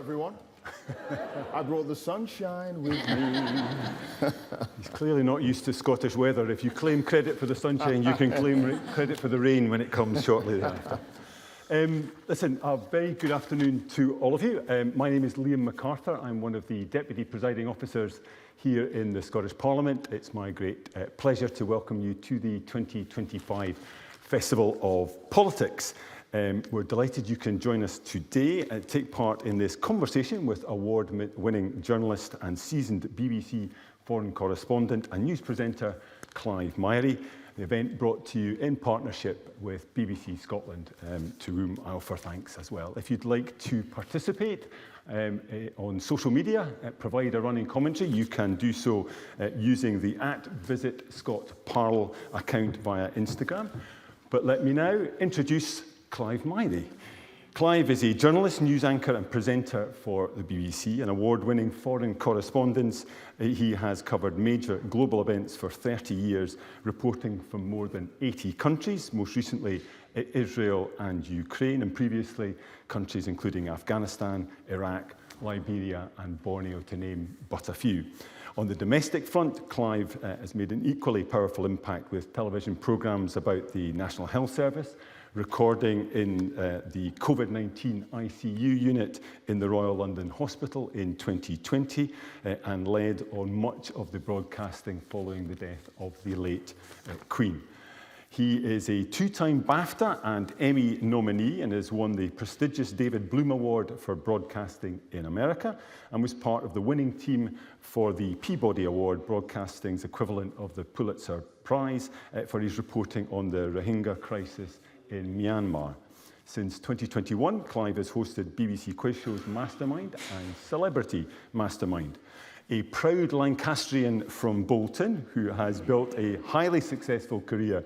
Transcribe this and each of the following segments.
everyone. I brought the sunshine with me. He's clearly not used to Scottish weather. If you claim credit for the sunshine, you can claim credit for the rain when it comes shortly thereafter. Listen, a very good afternoon to all of you. My name is Liam MacArthur. I'm one of the Deputy Presiding Officers here in the Scottish Parliament. It's my great pleasure to welcome you to the 2025 Festival of Politics. We're delighted you can join us today and take part in this conversation with award-winning journalist and seasoned BBC foreign correspondent and news presenter Clive Myrie. The event brought to you in partnership with BBC Scotland, to whom I offer thanks as well. If you'd like to participate on social media, provide a running commentary, you can do so using the @VisitScotParl account via Instagram. But let me now introduce Clive Myrie. Clive is a journalist, news anchor and presenter for the BBC, an award-winning foreign correspondent. He has covered major global events for 30 years, reporting from more than 80 countries, most recently Israel and Ukraine, and previously countries including Afghanistan, Iraq, Liberia and Borneo, to name but a few. On the domestic front, Clive has made an equally powerful impact with television programmes about the National Health Service, recording in the COVID-19 ICU unit in the Royal London Hospital in 2020 and led on much of the broadcasting following the death of the late Queen. He is a two-time BAFTA and Emmy nominee and has won the prestigious David Bloom Award for Broadcasting in America and was part of the winning team for the Peabody Award, broadcasting's equivalent of the Pulitzer Prize, for his reporting on the Rohingya crisis in Myanmar. Since 2021, Clive has hosted BBC quiz shows Mastermind and Celebrity Mastermind. A proud Lancastrian from Bolton who has built a highly successful career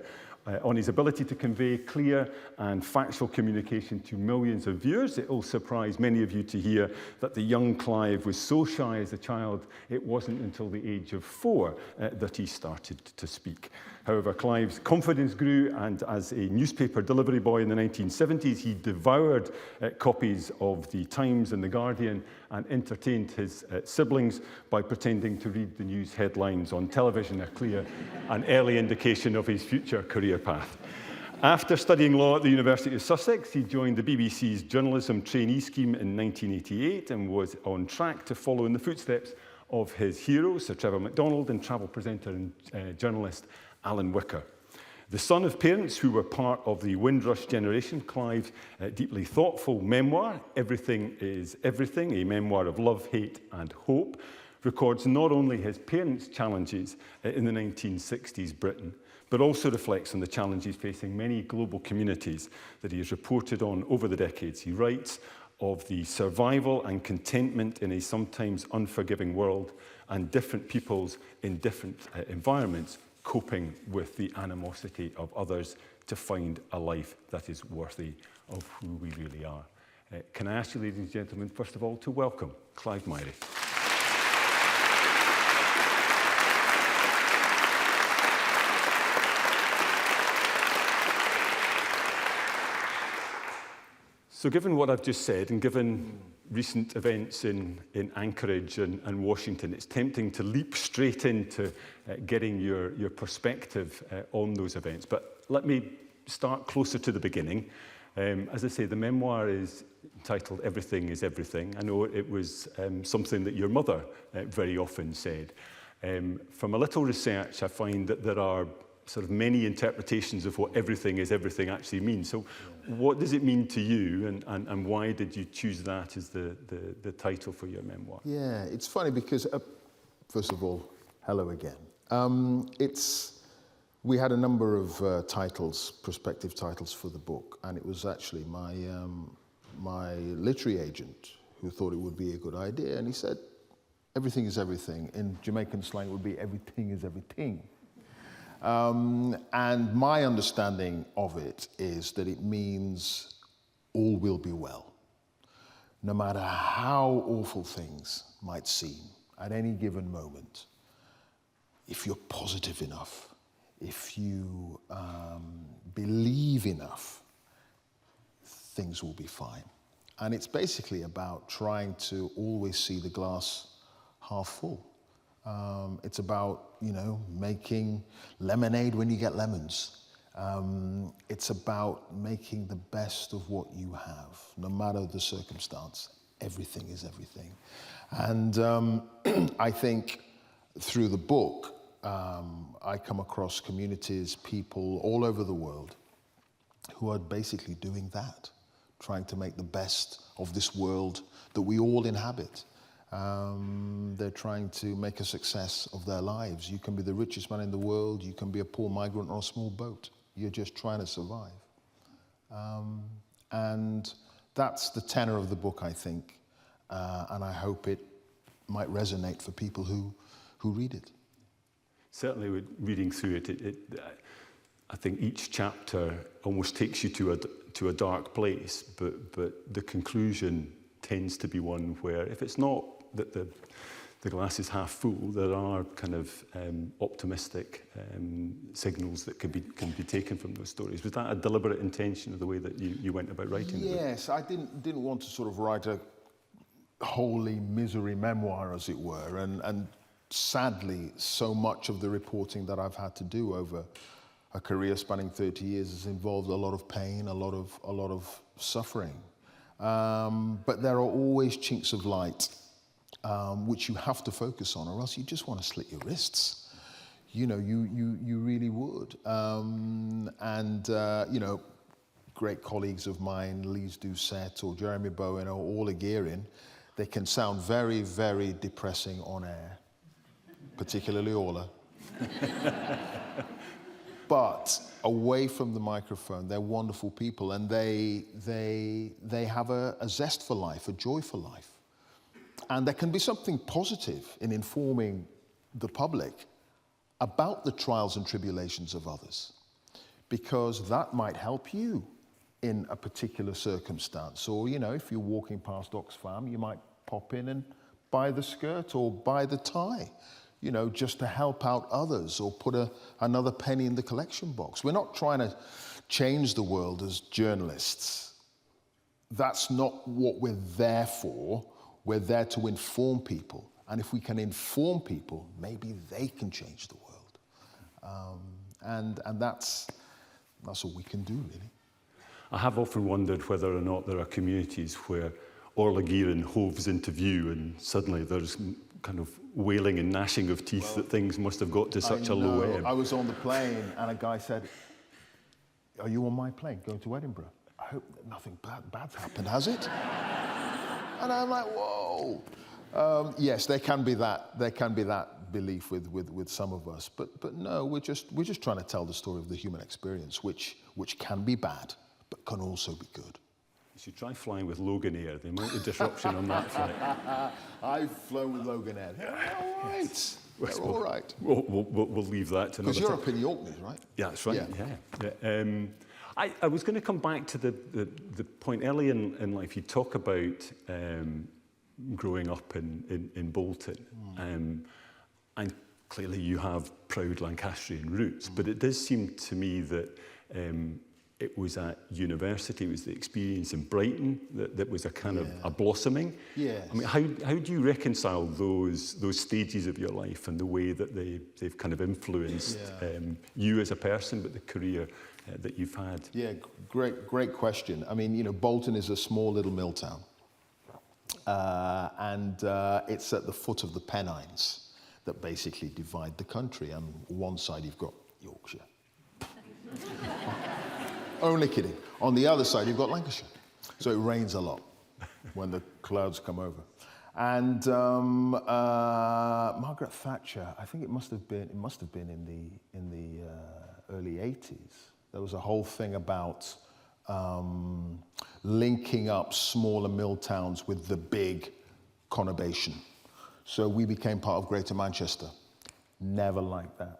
on his ability to convey clear and factual communication to millions of viewers. It will surprise many of you to hear that the young Clive was so shy as a child, it wasn't until the age of 4 that he started to speak. However, Clive's confidence grew, and as a newspaper delivery boy in the 1970s, he devoured copies of The Times and The Guardian and entertained his siblings by pretending to read the news headlines on television, a clear and early indication of his future career path. After studying law at the University of Sussex, he joined the BBC's journalism trainee scheme in 1988 and was on track to follow in the footsteps of his heroes, Sir Trevor MacDonald, and travel presenter and journalist Alan Wicker. The son of parents who were part of the Windrush generation, Clive's deeply thoughtful memoir, Everything is Everything, a memoir of love, hate and hope, records not only his parents' challenges in the 1960s Britain, but also reflects on the challenges facing many global communities that he has reported on over the decades. He writes of the survival and contentment in a sometimes unforgiving world and different peoples in different environments coping with the animosity of others to find a life that is worthy of who we really are. Can I ask you, ladies and gentlemen, first of all, to welcome Clive Myrie. So given what I've just said, and given recent events in Anchorage and Washington, it's tempting to leap straight into getting your perspective on those events. But let me start closer to the beginning. As I say, the memoir is entitled Everything is Everything. I know it was something that your mother very often said. From a little research, I find that there are sort of many interpretations of what everything is everything actually means. So what does it mean to you, and why did you choose that as the title for your memoir? Yeah, it's funny because, first of all, hello again. We had a number of titles, prospective titles for the book, and it was actually my literary agent who thought it would be a good idea, and he said, everything is everything. In Jamaican slang, it would be everything is everything. And my understanding of it is that it means all will be well. No matter how awful things might seem at any given moment, if you're positive enough, if you believe enough, things will be fine. And it's basically about trying to always see the glass half full. It's about, making lemonade when you get lemons. It's about making the best of what you have, no matter the circumstance. Everything is everything. And I think through the book, I come across communities, people all over the world who are basically doing that, trying to make the best of this world that we all inhabit. They're trying to make a success of their lives. You can be the richest man in the world. You can be a poor migrant on a small boat. You're just trying to survive. And that's the tenor of the book, I think. And I hope it might resonate for people who read it. Certainly, with reading through it, I think each chapter almost takes you to a dark place, but the conclusion tends to be one where, if it's not that the glass is half full, there are kind of optimistic signals that can be taken from those stories. Was that a deliberate intention of the way that you went about writing the book? Yes, I didn't want to sort of write a wholly misery memoir, as it were, and sadly, so much of the reporting that I've had to do over a career spanning 30 years has involved a lot of pain, a lot of suffering. But there are always chinks of light which you have to focus on, or else you just want to slit your wrists. You really would. Great colleagues of mine, Lise Doucette or Jeremy Bowen or Orla Gearin, they can sound very, very depressing on air, particularly Orla. But away from the microphone, they're wonderful people, and they have a zest for life, a joy for life. And there can be something positive in informing the public about the trials and tribulations of others, because that might help you in a particular circumstance. Or, if you're walking past Oxfam, you might pop in and buy the skirt or buy the tie, just to help out others, or put another penny in the collection box. We're not trying to change the world as journalists. That's not what we're there for. We're there to inform people. And if we can inform people, maybe they can change the world. And that's all we can do, really. I have often wondered whether or not there are communities where Orla Gearin hoves into view and suddenly there's kind of wailing and gnashing of teeth that things must have got to such a low ebb. I was on the plane and a guy said, "Are you on my plane going to Edinburgh? I hope that nothing bad's happened, has it?" And I'm like, whoa. Yes, there can be that belief with some of us, but no, we're just trying to tell the story of the human experience, which can be bad, but can also be good. You should try flying with Logan Air. The amount of disruption on that flight. I've flown with Logan Air. They're all right. They're all right. We'll leave that to another time. Because you're up in the Orkneys, right? Yeah, that's right. Yeah. I was going to come back to the point early in life. You talk about growing up in Bolton, and clearly you have proud Lancastrian roots. But it does seem to me that it was at university, it was the experience in Brighton that was a kind of a blossoming. Yes. I mean, how do you reconcile those stages of your life and the way that they've kind of influenced you as a person, but the career that you've had? Yeah, great question. I mean, Bolton is a small little mill town, and it's at the foot of the Pennines that basically divide the country. And on one side you've got Yorkshire. Only kidding. On the other side, you've got Lancashire. So it rains a lot when the clouds come over. And Margaret Thatcher, I think it must have been in the early 80s. There was a whole thing about linking up smaller mill towns with the big conurbation. So we became part of Greater Manchester. Never liked that.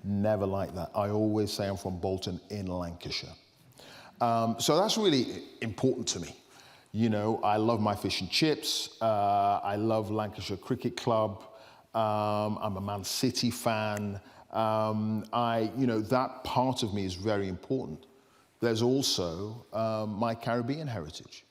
Never like that. I always say I'm from Bolton in Lancashire. So that's really important to me. I love my fish and chips. I love Lancashire Cricket Club. I'm a Man City fan. That part of me is very important. There's also my Caribbean heritage.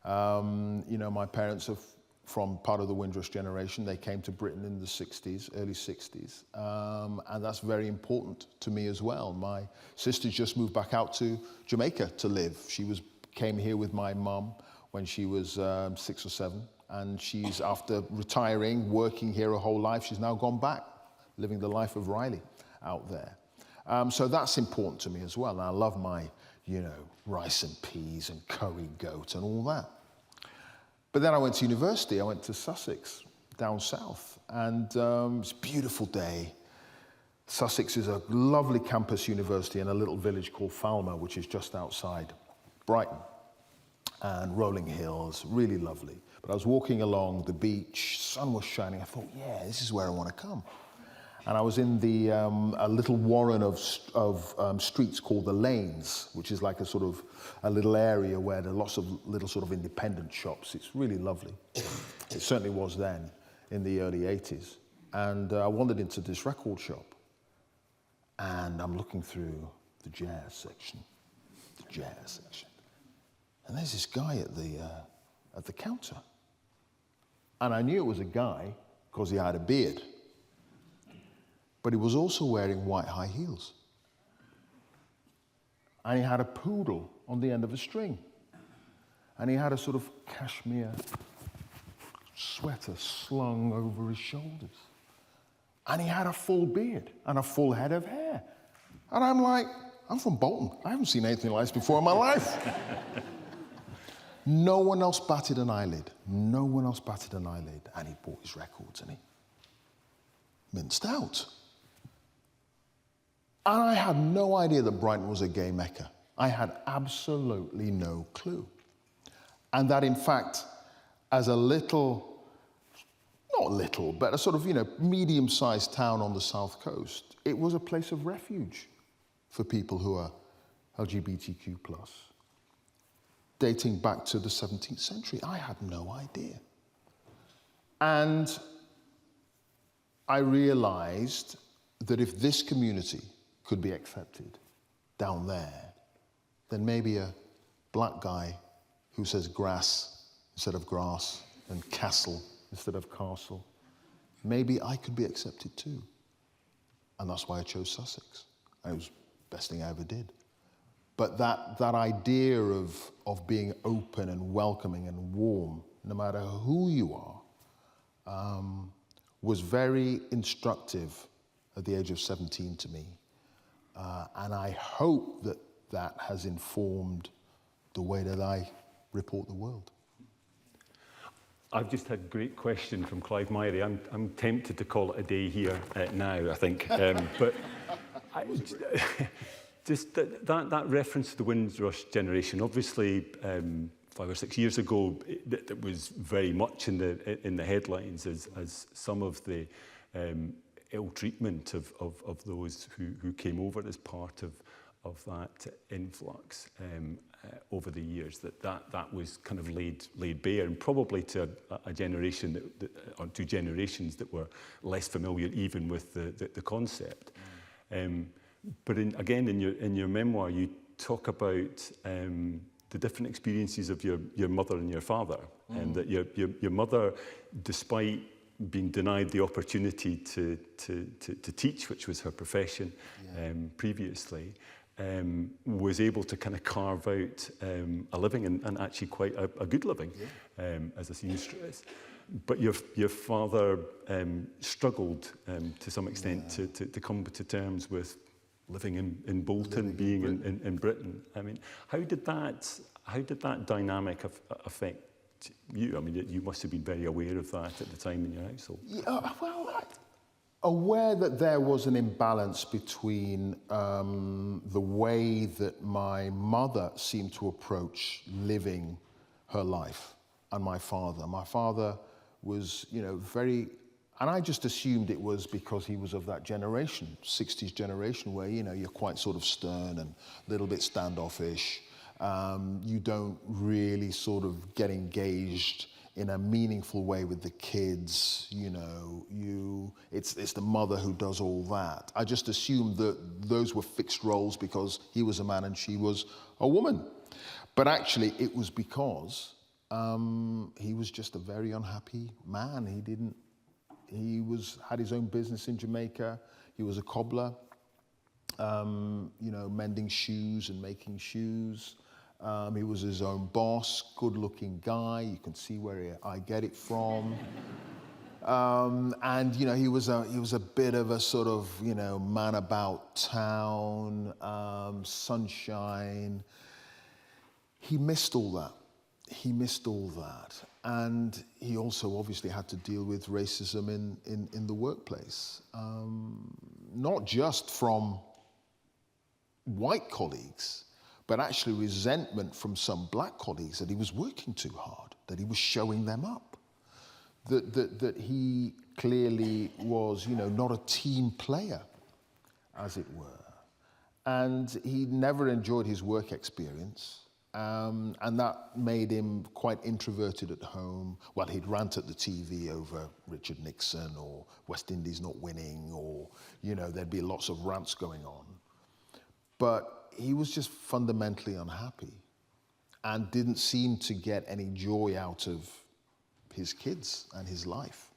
You know, my parents are from part of the Windrush generation. They came to Britain in the 60s, early 60s. And that's very important to me as well. My sister just moved back out to Jamaica to live. Came here with my mum when she was 6 or 7. And she's, after retiring, working here her whole life, she's now gone back, living the life of Riley out there. So that's important to me as well. And I love my, you know, rice and peas and curry goat and all that. But then I went to university. I went to Sussex, down south. And it's a beautiful day. Sussex is a lovely campus university in a little village called Falmer, which is just outside Brighton. And rolling hills, really lovely. But I was walking along the beach, sun was shining. I thought, yeah, this is where I want to come. And I was in the a little warren of streets called the Lanes, which is like a little area where there are lots of little sort of independent shops. It's really lovely. It certainly was then, in the early 80s. And I wandered into this record shop, and I'm looking through the jazz section, and there's this guy at the counter. And I knew it was a guy because he had a beard. But he was also wearing white high heels. And he had a poodle on the end of a string. And he had a sort of cashmere sweater slung over his shoulders. And he had a full beard and a full head of hair. And I'm like, I'm from Bolton. I haven't seen anything like this before in my life. No one else batted an eyelid. No one else batted an eyelid. And he bought his records and he minced out. And I had no idea that Brighton was a gay mecca. I had absolutely no clue. And that, in fact, as a little, not little, but a sort of, you know, medium-sized town on the south coast, it was a place of refuge for people who are LGBTQ+. Dating back to the 17th century. I had no idea. And I realized that if this community could be accepted down there, then maybe a black guy who says grass instead of grass and castle instead of castle, maybe I could be accepted too. And that's why I chose Sussex. It was the best thing I ever did. But that idea of being open and welcoming and warm, no matter who you are, was very instructive at the age of 17 to me. And I hope that has informed the way that I report the world. I've just had a great question from Clive Myrie. I'm tempted to call it a day here now, I think. But just that reference to the Windrush generation, obviously 5 or 6 years ago, it was very much in the headlines as some of the ill treatment of those who came over as part of that influx over the years, that was kind of laid bare, and probably to a generation or 2 generations that were less familiar even with the concept. But again, in your memoir, you talk about the different experiences of your mother and your father, and that your mother, despite being denied the opportunity to teach, which was her profession previously, was able to kind of carve out a living, and actually quite a good living as a seamstress. But your father struggled to some extent to come to terms with living in Bolton, being in Britain. I mean, how did that dynamic affect you? I mean, you must have been very aware of that at the time in your household. Yeah, well, aware that there was an imbalance between the way that my mother seemed to approach living her life and my father. My father was, very, and I just assumed it was because he was of that generation, 60s generation, where, you're quite sort of stern and a little bit standoffish. You don't really sort of get engaged in a meaningful way with the kids, it's the mother who does all that. I just assumed that those were fixed roles because he was a man and she was a woman. But actually it was because he was just a very unhappy man. Had his own business in Jamaica. He was a cobbler, mending shoes and making shoes. He was his own boss, good-looking guy. You can see where I get it from. And he was a bit of a sort of man about town, sunshine. He missed all that. And he also obviously had to deal with racism in the workplace, not just from white colleagues, but actually resentment from some black colleagues that he was working too hard, that he was showing them up, that he clearly was, not a team player, as it were. And he never enjoyed his work experience. And that made him quite introverted at home. Well, he'd rant at the TV over Richard Nixon or West Indies not winning, or, there'd be lots of rants going on. But he was just fundamentally unhappy and didn't seem to get any joy out of his kids and his life.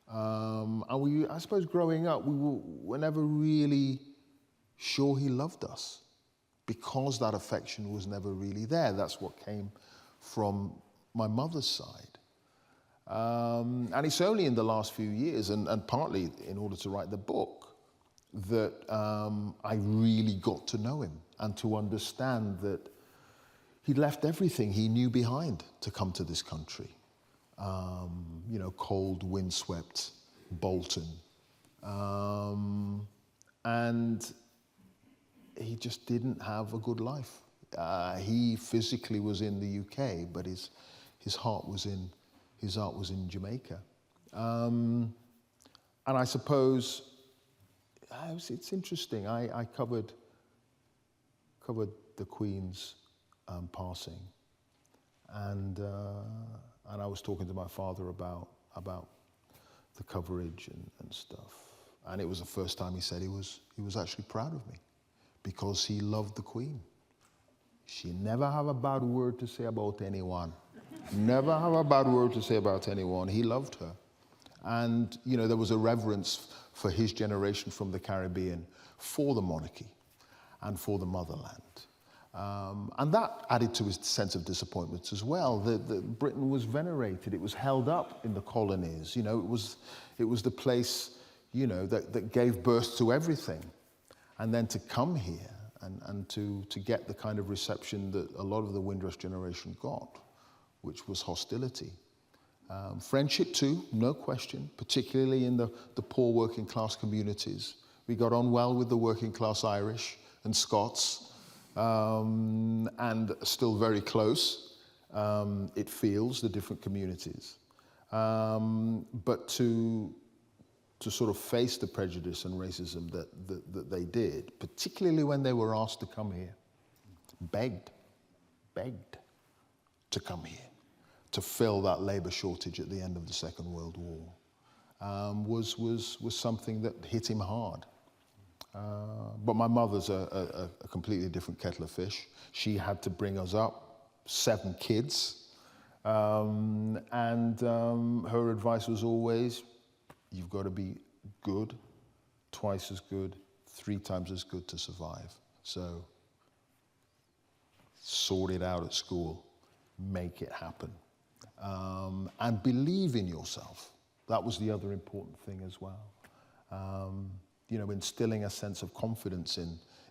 I suppose growing up, we were never really sure he loved us, because that affection was never really there. That's what came from my mother's side. And it's only in the last few years, and partly in order to write the book, that I really got to know him and to understand that he'd left everything he knew behind to come to this country. Cold, windswept Bolton. And he just didn't have a good life. He physically was in the UK, but his heart was in Jamaica. And I suppose it's interesting. I covered the Queen's passing, and I was talking to my father about the coverage and stuff. And it was the first time he said he was actually proud of me, because he loved the Queen. She never have a bad word to say about anyone. Never have a bad word to say about anyone. He loved her. And, there was a reverence for his generation from the Caribbean for the monarchy and for the motherland. And that added to his sense of disappointment as well. That Britain was venerated. It was held up in the colonies. It was the place, that gave birth to everything. And then to come here and to get the kind of reception that a lot of the Windrush generation got, which was hostility. Friendship too, no question, particularly in the poor working class communities. We got on well with the working class Irish and Scots, and still very close, it feels, the different communities. But to sort of face the prejudice and racism that they did, particularly when they were asked to come here, begged to come here, to fill that labor shortage at the end of the Second World War, was something that hit him hard. But my mother's a completely different kettle of fish. She had to bring us up, 7 kids, and her advice was always, you've got to be good, twice as good, 3 times as good to survive. So, sort it out at school, make it happen. And believe in yourself. That was the other important thing as well. Instilling a sense of confidence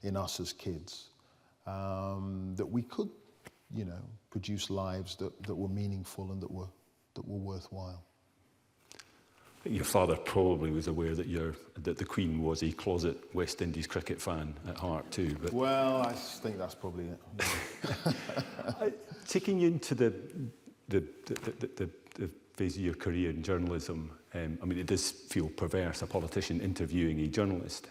in us as kids, that we could, produce lives that were meaningful and that were worthwhile. Your father probably was aware that the Queen was a closet West Indies cricket fan at heart too. But well, I think that's probably it. Taking you into the phase of your career in journalism, it does feel perverse, a politician interviewing a journalist,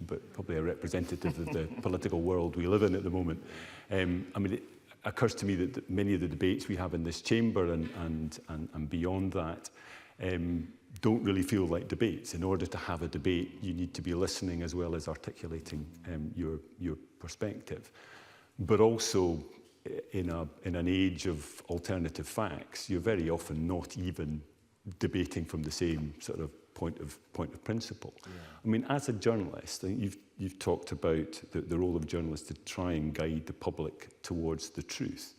but probably a representative of the political world we live in at the moment. It occurs to me that many of the debates we have in this chamber and beyond that don't really feel like debates. In order to have a debate, you need to be listening as well as articulating your perspective. But also, in an age of alternative facts, you're very often not even debating from the same sort of point of principle. Yeah. I mean, as a journalist, I think you've talked about the role of journalists to try and guide the public towards the truth.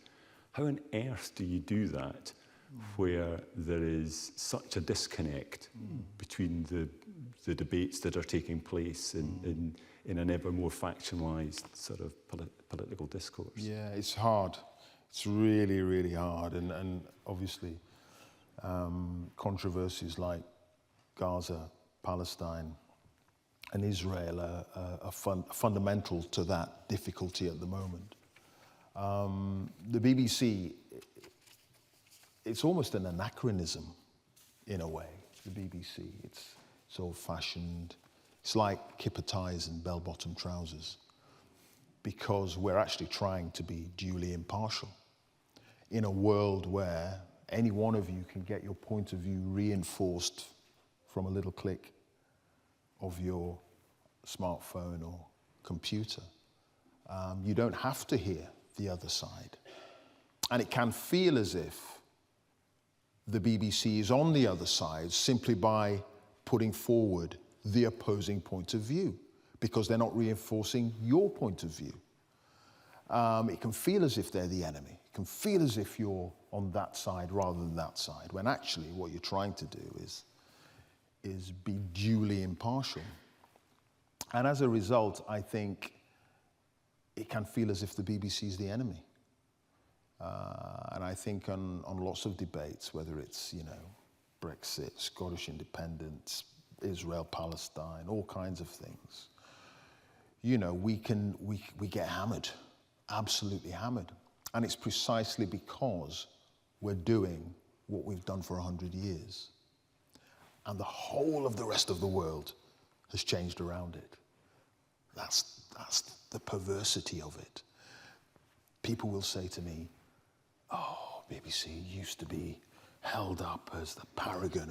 How on earth do you do that where there is such a disconnect between the debates that are taking place in an ever more factionalized sort of political discourse? Yeah, it's hard. It's really, really hard. And obviously, controversies like Gaza, Palestine, and Israel are fundamental to that difficulty at the moment. The BBC, it's almost an anachronism in a way, the BBC. It's old-fashioned. It's like kipper ties and bell-bottom trousers, because we're actually trying to be duly impartial in a world where any one of you can get your point of view reinforced from a little click of your smartphone or computer. You don't have to hear the other side. And it can feel as if the BBC is on the other side simply by putting forward the opposing point of view, because they're not reinforcing your point of view. It can feel as if they're the enemy. It can feel as if you're on that side rather than that side, when actually what you're trying to do is be duly impartial. And as a result, I think it can feel as if the BBC is the enemy. And I think on lots of debates, whether it's, Brexit, Scottish independence, Israel, Palestine, all kinds of things, we get hammered, absolutely hammered. And it's precisely because we're doing what we've done for 100 years. And the whole of the rest of the world has changed around it. That's the perversity of it. People will say to me, oh, BBC used to be held up as the paragon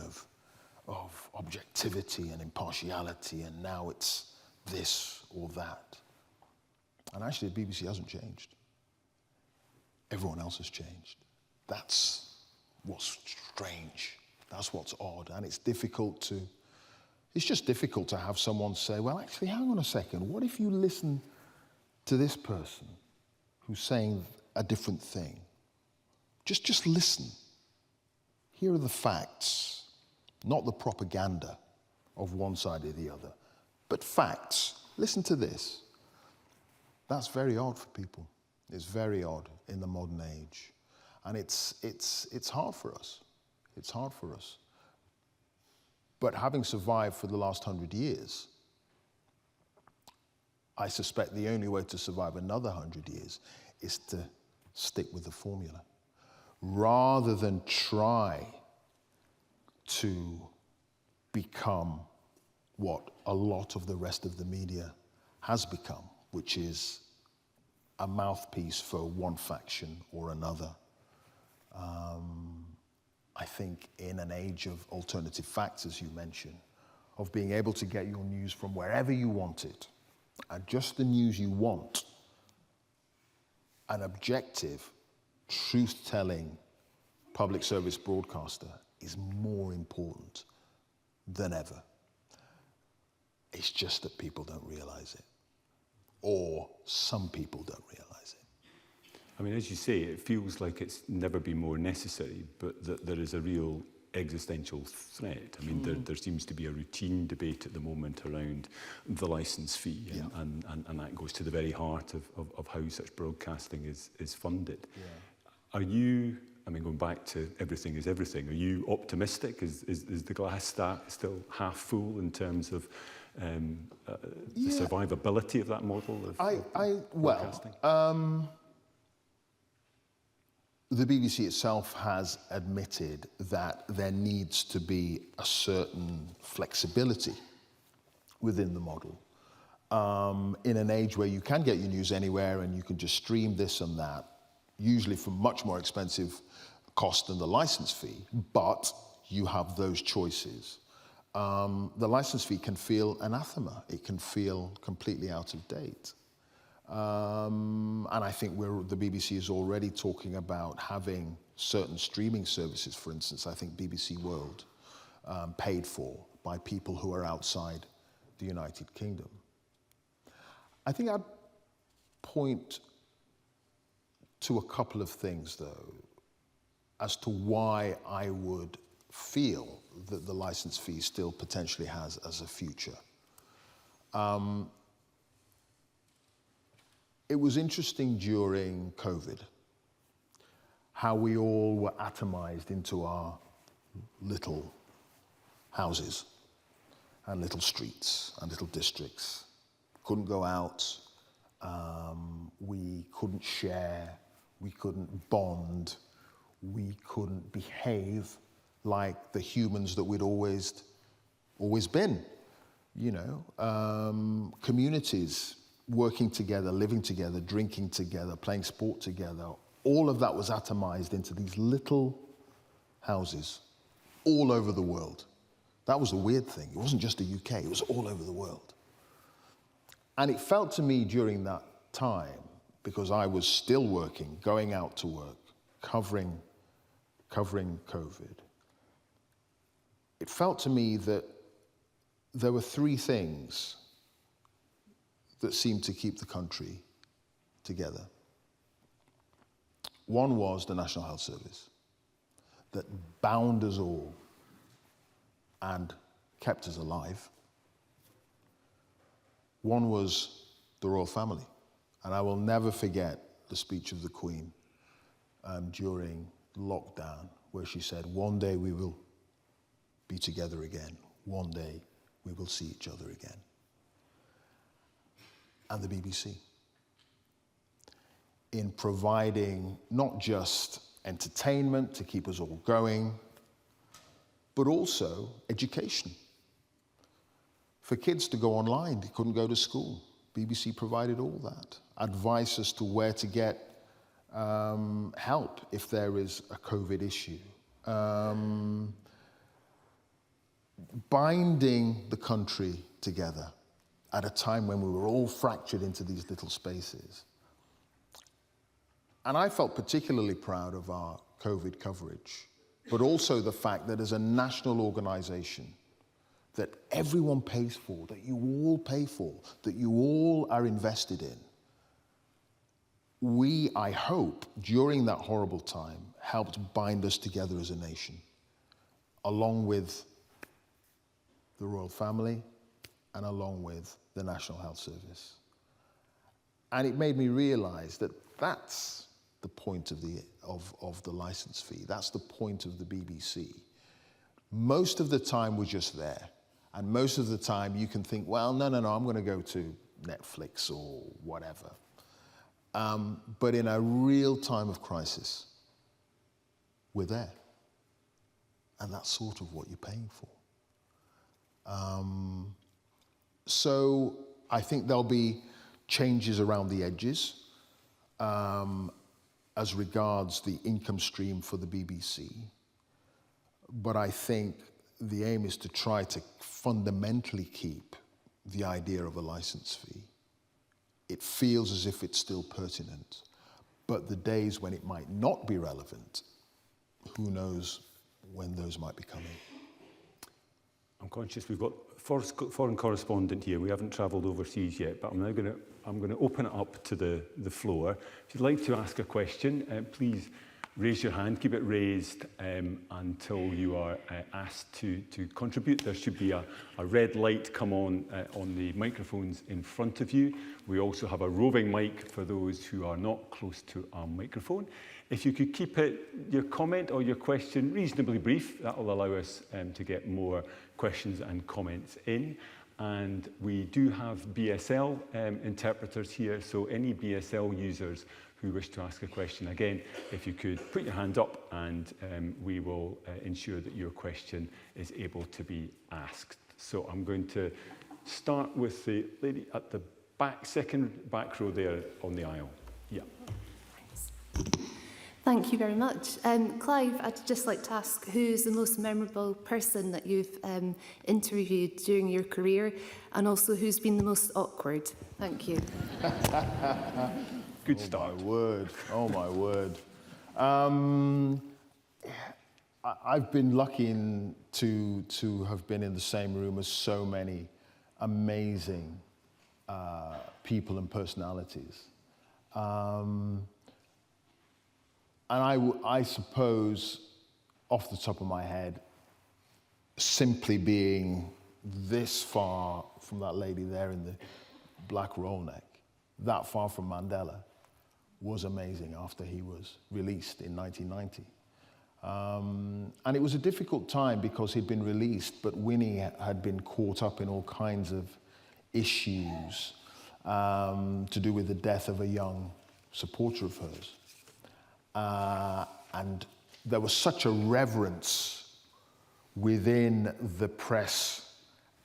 of objectivity and impartiality, and now it's this or that. And actually, the BBC hasn't changed. Everyone else has changed. That's what's strange. That's what's odd. And it's just difficult to have someone say, well, actually, hang on a second. What if you listen to this person who's saying a different thing? Just listen. Here are the facts, not the propaganda of one side or the other, but facts. Listen to this. That's very odd for people. It's very odd in the modern age. And it's hard for us. It's hard for us. But having survived for the last 100 years, I suspect the only way to survive another 100 years is to stick with the formula, rather than try to become what a lot of the rest of the media has become, which is a mouthpiece for one faction or another. I think in an age of alternative facts, as you mentioned, of being able to get your news from wherever you want it, and just the news you want, an objective, truth-telling public service broadcaster is more important than ever. It's just that people don't realize it, or some people don't realize it. I mean, as you say, it feels like it's never been more necessary, but that there is a real existential threat. I mean, there seems to be a routine debate at the moment around the licence fee, and that goes to the very heart of how such broadcasting is funded. Yeah. Are you, I mean, going back to everything is everything, are you optimistic? Is the glass still half full in terms of the survivability of that model of broadcasting? The BBC itself has admitted that there needs to be a certain flexibility within the model. In an age where you can get your news anywhere and you can just stream this and that, usually for much more expensive cost than the license fee, but you have those choices. The license fee can feel anathema. It can feel completely out of date. And I think the BBC is already talking about having certain streaming services, for instance, I think BBC World, paid for by people who are outside the United Kingdom. I think I'd point to a couple of things, though, as to why I would feel that the license fee still potentially has as a future. It was interesting during COVID how we all were atomized into our little houses and little streets and little districts. Couldn't go out, we couldn't share, we couldn't bond, we couldn't behave like the humans that we'd always been. You know, communities working together, living together, drinking together, playing sport together, all of that was atomized into these little houses all over the world. That was the weird thing. It wasn't just the UK, it was all over the world. And it felt to me during that time, because I was still working, going out to work, covering COVID, it felt to me that there were three things that seemed to keep the country together. One was the National Health Service, that bound us all and kept us alive. One was the royal family, and I will never forget the speech of the Queen during lockdown, where she said, "One day we will be together again. One day we will see each other again." And the BBC, in providing not just entertainment to keep us all going, but also education. For kids to go online, they couldn't go to school. BBC provided all that. Advice as to where to get help if there is a COVID issue. Binding the country together at a time when we were all fractured into these little spaces. And I felt particularly proud of our COVID coverage, but also the fact that as a national organization that everyone pays for, that you all pay for, that you all are invested in, we, I hope, during that horrible time, helped bind us together as a nation, along with the royal family and along with the National Health Service. And it made me realize that that's the point of the license fee. That's the point of the BBC. Most of the time we're just there. And most of the time you can think, well, no, I'm going to go to Netflix or whatever. But in a real time of crisis, we're there. And that's sort of what you're paying for. So I think there'll be changes around the edges as regards the income stream for the BBC. But I think the aim is to try to fundamentally keep the idea of a license fee. It feels as if it's still pertinent, but the days when it might not be relevant, who knows when those might be coming. I'm conscious we've got foreign correspondent here. We haven't travelled overseas yet, but I'm going to open it up to the floor. If you'd like to ask a question, please raise your hand. Keep it raised until you are asked to contribute. There should be a red light come on the microphones in front of you. We also have a roving mic for those who are not close to a microphone. If you could keep your comment or your question reasonably brief, that will allow us to get more questions and comments in. And we do have BSL interpreters here, so any BSL users who wish to ask a question, again, if you could put your hand up and we will ensure that your question is able to be asked. So I'm going to start with the lady at the back, second back row there on the aisle. Yeah. Thank you very much. Clive, I'd just like to ask, who's the most memorable person that you've interviewed during your career, and also who's been the most awkward? Thank you. Good start. Oh my word, oh my word. I've been lucky to have been in the same room as so many amazing people and personalities. And I suppose, off the top of my head, simply being this far from that lady there in the black roll neck, that far from Mandela, was amazing after he was released in 1990. And it was a difficult time because he'd been released, but Winnie had been caught up in all kinds of issues to do with the death of a young supporter of hers. And there was such a reverence within the press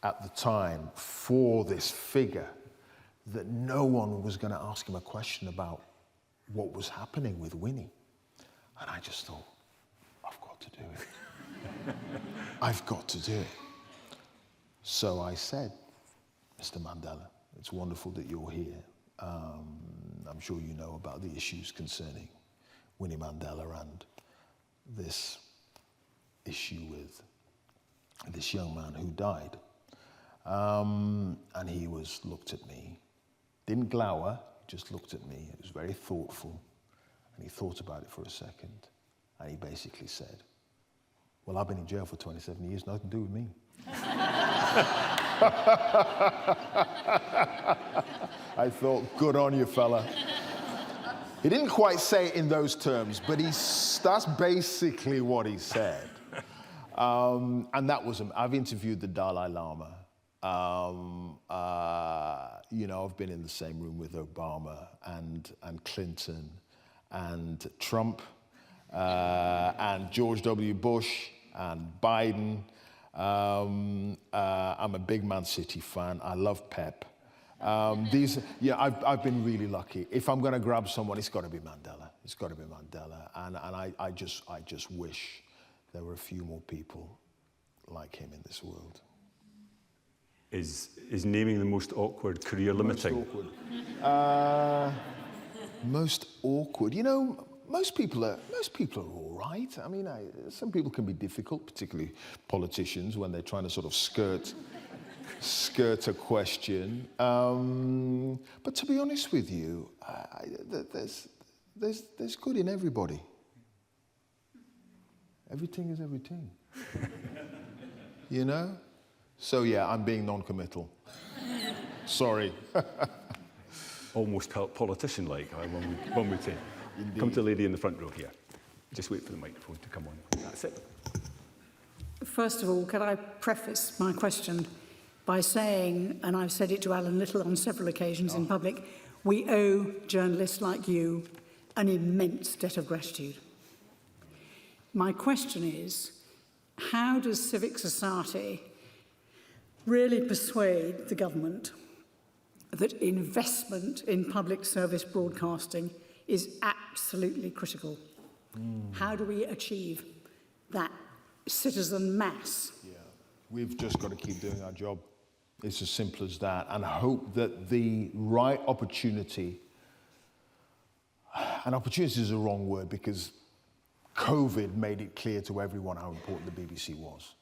at the time for this figure that no one was going to ask him a question about what was happening with Winnie. And I just thought, I've got to do it. I've got to do it. So I said, Mr. Mandela, it's wonderful that you're here. I'm sure you know about the issues concerning Winnie Mandela and this issue with this young man who died. And he looked at me, didn't glower, just looked at me. It was very thoughtful, and he thought about it for a second, and he basically said, well, I've been in jail for 27 years, nothing to do with me. I thought, good on you, fella. He didn't quite say it in those terms, but that's basically what he said. And that was, I've interviewed the Dalai Lama. You know, I've been in the same room with Obama and Clinton and Trump and George W. Bush and Biden. I'm a big Man City fan. I love Pep. I've been really lucky. If I'm going to grab someone, it's got to be Mandela. It's got to be Mandela. And I just wish there were a few more people like him in this world. Is naming the most awkward career limiting? Most awkward. Most awkward. You know, most people are all right. I mean, some people can be difficult, particularly politicians, when they're trying to sort of skirt a question. But to be honest with you, there's good in everybody. Everything is everything. You know? So yeah, I'm being non-committal. Sorry. Almost politician-like, one would say. Indeed. Come to the lady in the front row here. Just wait for the microphone to come on. That's it. First of all, could I preface my question by saying, and I've said it to Alan Little on several occasions in public, we owe journalists like you an immense debt of gratitude. My question is, how does civic society really persuade the government that investment in public service broadcasting is absolutely critical? How do we achieve that citizen mass? Yeah, we've just got to keep doing our job. It's as simple as that, and hope that the right opportunity, and opportunity is the wrong word because COVID made it clear to everyone how important the BBC was.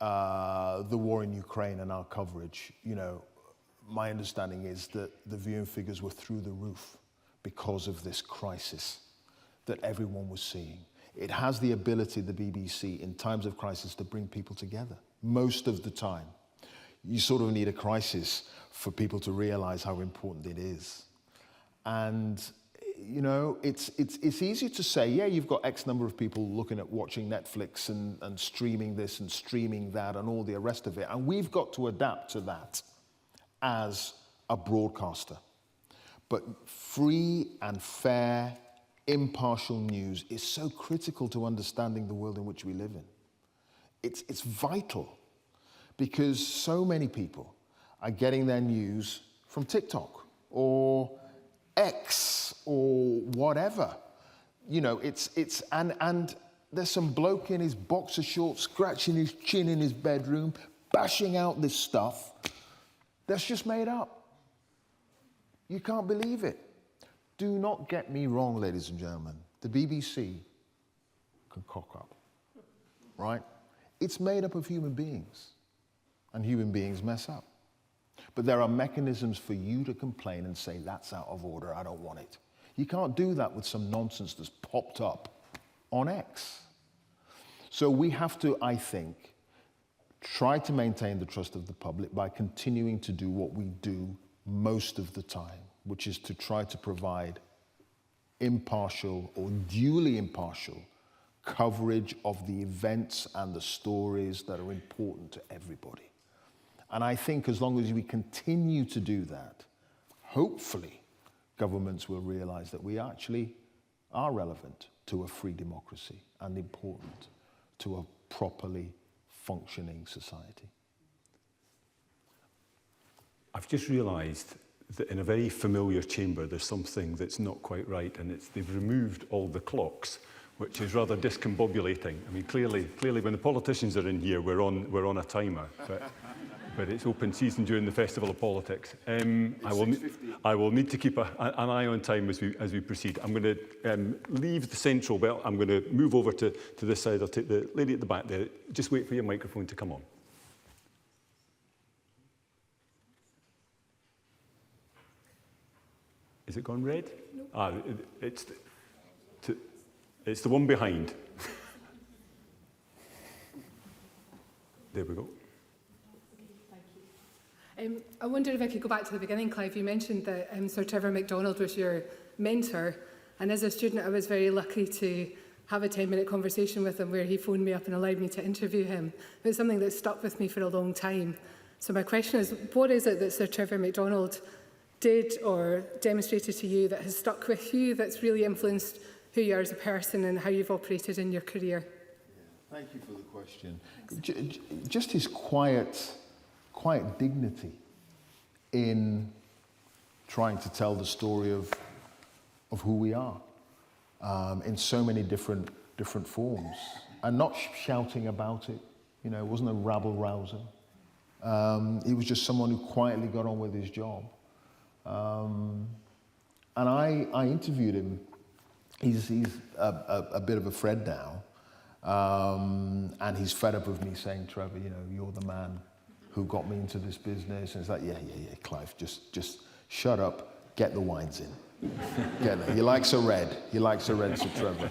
The war in Ukraine and our coverage, you know, my understanding is that the viewing figures were through the roof because of this crisis that everyone was seeing. It has the ability, the BBC, in times of crisis to bring people together, most of the time. You sort of need a crisis for people to realize how important it is. And, you know, it's easy to say, yeah, you've got X number of people watching Netflix and streaming this and streaming that and all the rest of it. And we've got to adapt to that as a broadcaster. But free and fair, impartial news is so critical to understanding the world in which we live in. It's vital because so many people are getting their news from TikTok or X or whatever. you know, and there's some bloke in his boxer shorts, scratching his chin in his bedroom, bashing out this stuff that's just made up. You can't believe it. Do not get me wrong, ladies and gentlemen. The BBC can cock up, right? It's made up of human beings, and human beings mess up. But there are mechanisms for you to complain and say, that's out of order, I don't want it. You can't do that with some nonsense that's popped up on X. So we have to, I think, try to maintain the trust of the public by continuing to do what we do most of the time, which is to try to provide impartial or duly impartial coverage of the events and the stories that are important to everybody. And I think as long as we continue to do that, hopefully governments will realize that we actually are relevant to a free democracy and important to a properly functioning society. I've just realised that in a very familiar chamber there's something that's not quite right, and it's they've removed all the clocks, which is rather discombobulating. I mean, clearly when the politicians are in here, we're on a timer, but it's open season during the Festival of Politics. I will need to keep an eye on time as we proceed. I'm going to leave the central belt. I'm going to move over to this side. I'll take the lady at the back there. Just wait for your microphone to come on. Is it gone red? No. It's the one behind. There we go. I wonder if I could go back to the beginning, Clive. You mentioned that Sir Trevor MacDonald was your mentor, and as a student I was very lucky to have a 10-minute conversation with him where he phoned me up and allowed me to interview him. It's something that stuck with me for a long time. So my question is, what is it that Sir Trevor MacDonald did or demonstrated to you that has stuck with you, that's really influenced who you are as a person and how you've operated in your career? Thank you for the question. Just his quiet dignity in trying to tell the story of who we are in so many different forms, and not shouting about it. You know, it wasn't a rabble-rouser. He was just someone who quietly got on with his job. And I interviewed him. He's a bit of a Fred now, and he's fed up with me saying, Trevor, you know, you're the man who got me into this business. And it's like, yeah, Clive, just shut up, get the wines in. Get it. He likes a red, Sir Trevor.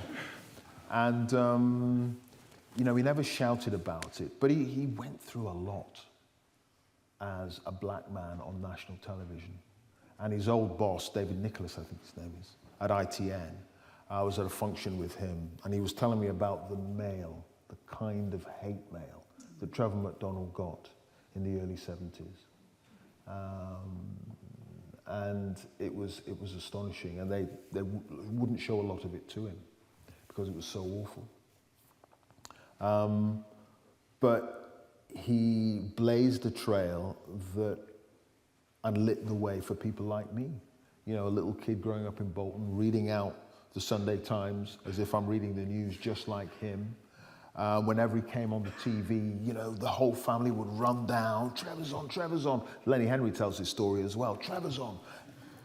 And, you know, he never shouted about it, but he went through a lot as a black man on national television. And his old boss, David Nicholas, I think his name is, at ITN, I was at a function with him, and he was telling me about the mail, the kind of hate mail that Trevor MacDonald got in the early 70s. And it was astonishing, and they wouldn't show a lot of it to him because it was so awful. But he blazed a trail and lit the way for people like me. You know, a little kid growing up in Bolton, reading out the Sunday Times as if I'm reading the news just like him. Whenever he came on the TV, you know, the whole family would run down, Trevor's on. Lenny Henry tells his story as well, Trevor's on.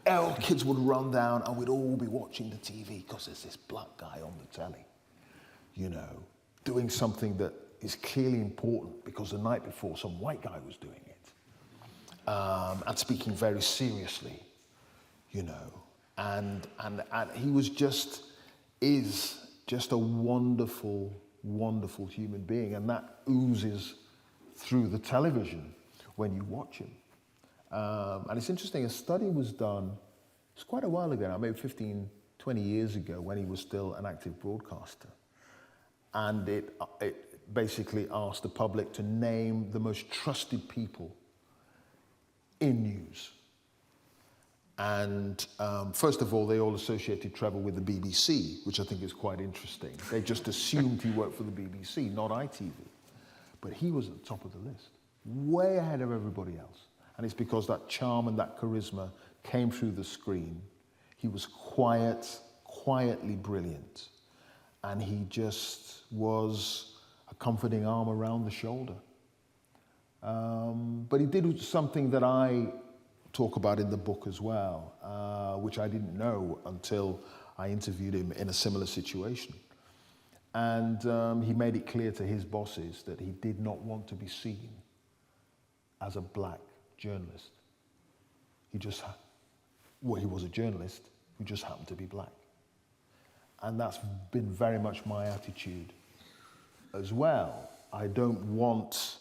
All kids would run down and we'd all be watching the TV because there's this black guy on the telly, you know, doing something that is clearly important because the night before some white guy was doing it. And speaking very seriously, you know, and he was is just a wonderful human being, and that oozes through the television when you watch him. And it's interesting, a study was done, it's quite a while ago now, maybe 15, 20 years ago, when he was still an active broadcaster. And it basically asked the public to name the most trusted people in news. And first of all, they all associated Trevor with the BBC, which I think is quite interesting. They just assumed he worked for the BBC, not ITV. But he was at the top of the list, way ahead of everybody else. And it's because that charm and that charisma came through the screen. He was quiet, quietly brilliant. And he just was a comforting arm around the shoulder. But he did something that I talk about in the book as well, which I didn't know until I interviewed him in a similar situation. And he made it clear to his bosses that he did not want to be seen as a black journalist. He was a journalist who just happened to be black. And that's been very much my attitude as well. I don't want,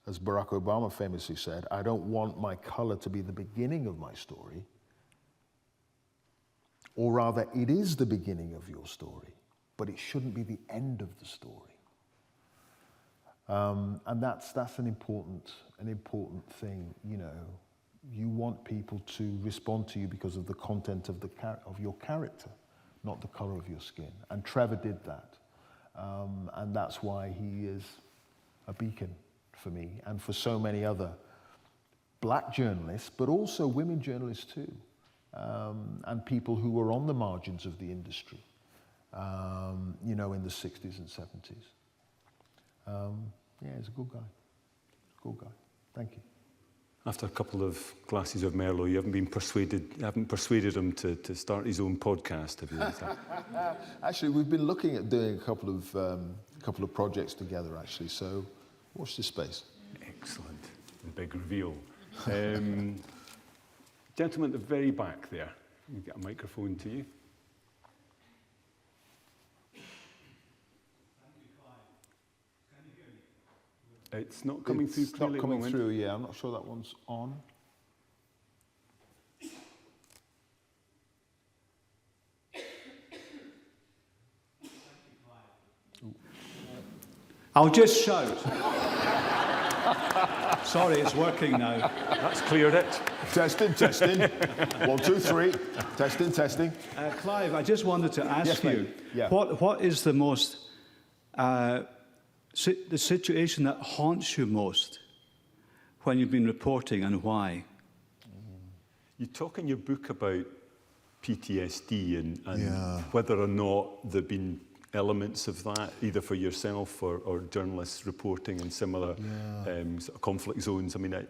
as Barack Obama famously said, I don't want my color to be the beginning of my story, or rather, it is the beginning of your story, but it shouldn't be the end of the story. And that's an important thing, you know. You want people to respond to you because of the content of your character, not the color of your skin. And Trevor did that. And that's why he is a beacon for me and for so many other black journalists, but also women journalists too, and people who were on the margins of the industry, you know, in the 60s and 70s. Yeah, he's a good guy. Good guy. Thank you. After a couple of glasses of Merlot, you haven't persuaded him to start his own podcast, have you? Actually, we've been looking at doing a couple of projects together, actually, so watch this space. Excellent. The big reveal. Gentleman at the very back there. We'll get a microphone to you. It's not coming through clearly. It's not coming through, yeah. I'm not sure that one's on. I'll just shout. Sorry, it's working now. That's cleared it. Testing. 1, 2, 3. Testing. Clive, I just wanted to ask Yes, you, mate. Yeah. what is the most, the situation that haunts you most when you've been reporting, and why? You talk in your book about PTSD and Yeah. whether or not there have been elements of that, either for yourself or journalists reporting in similar sort of conflict zones. I mean, I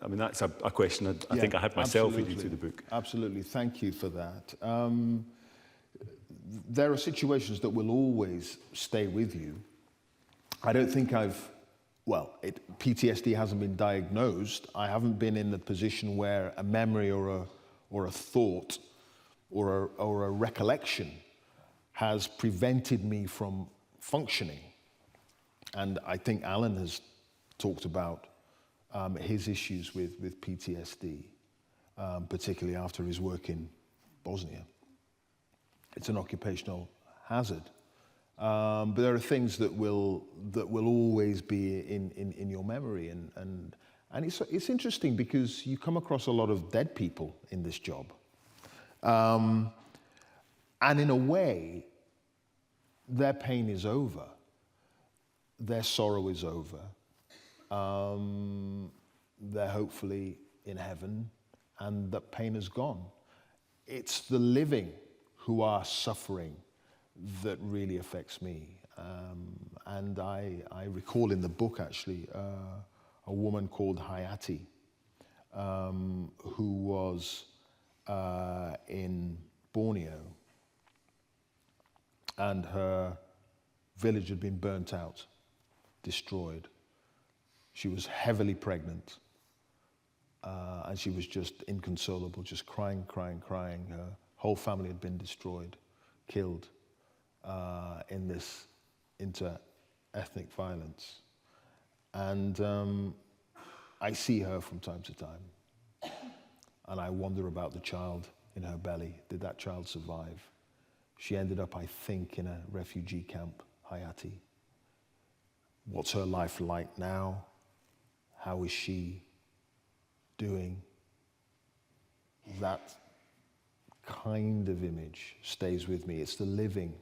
mean that's a question I think I had myself reading through the book. Absolutely, thank you for that. There are situations that will always stay with you. I don't think PTSD hasn't been diagnosed. I haven't been in the position where a memory or a thought or a recollection has prevented me from functioning. And I think Alan has talked about his issues with PTSD, particularly after his work in Bosnia. It's an occupational hazard. But there are things that will always be in your memory. And it's interesting because you come across a lot of dead people in this job. And in a way, their pain is over. Their sorrow is over. They're hopefully in heaven, and that pain is gone. It's the living who are suffering that really affects me. And I recall in the book, actually, a woman called Hayati, who was in Borneo, and her village had been burnt out, destroyed. She was heavily pregnant, and she was just inconsolable, just crying. Her whole family had been destroyed, killed in this inter-ethnic violence. And I see her from time to time, and I wonder about the child in her belly. Did that child survive? She ended up, I think, in a refugee camp, Hayati. What's her life like now? How is she doing? That kind of image stays with me. It's the living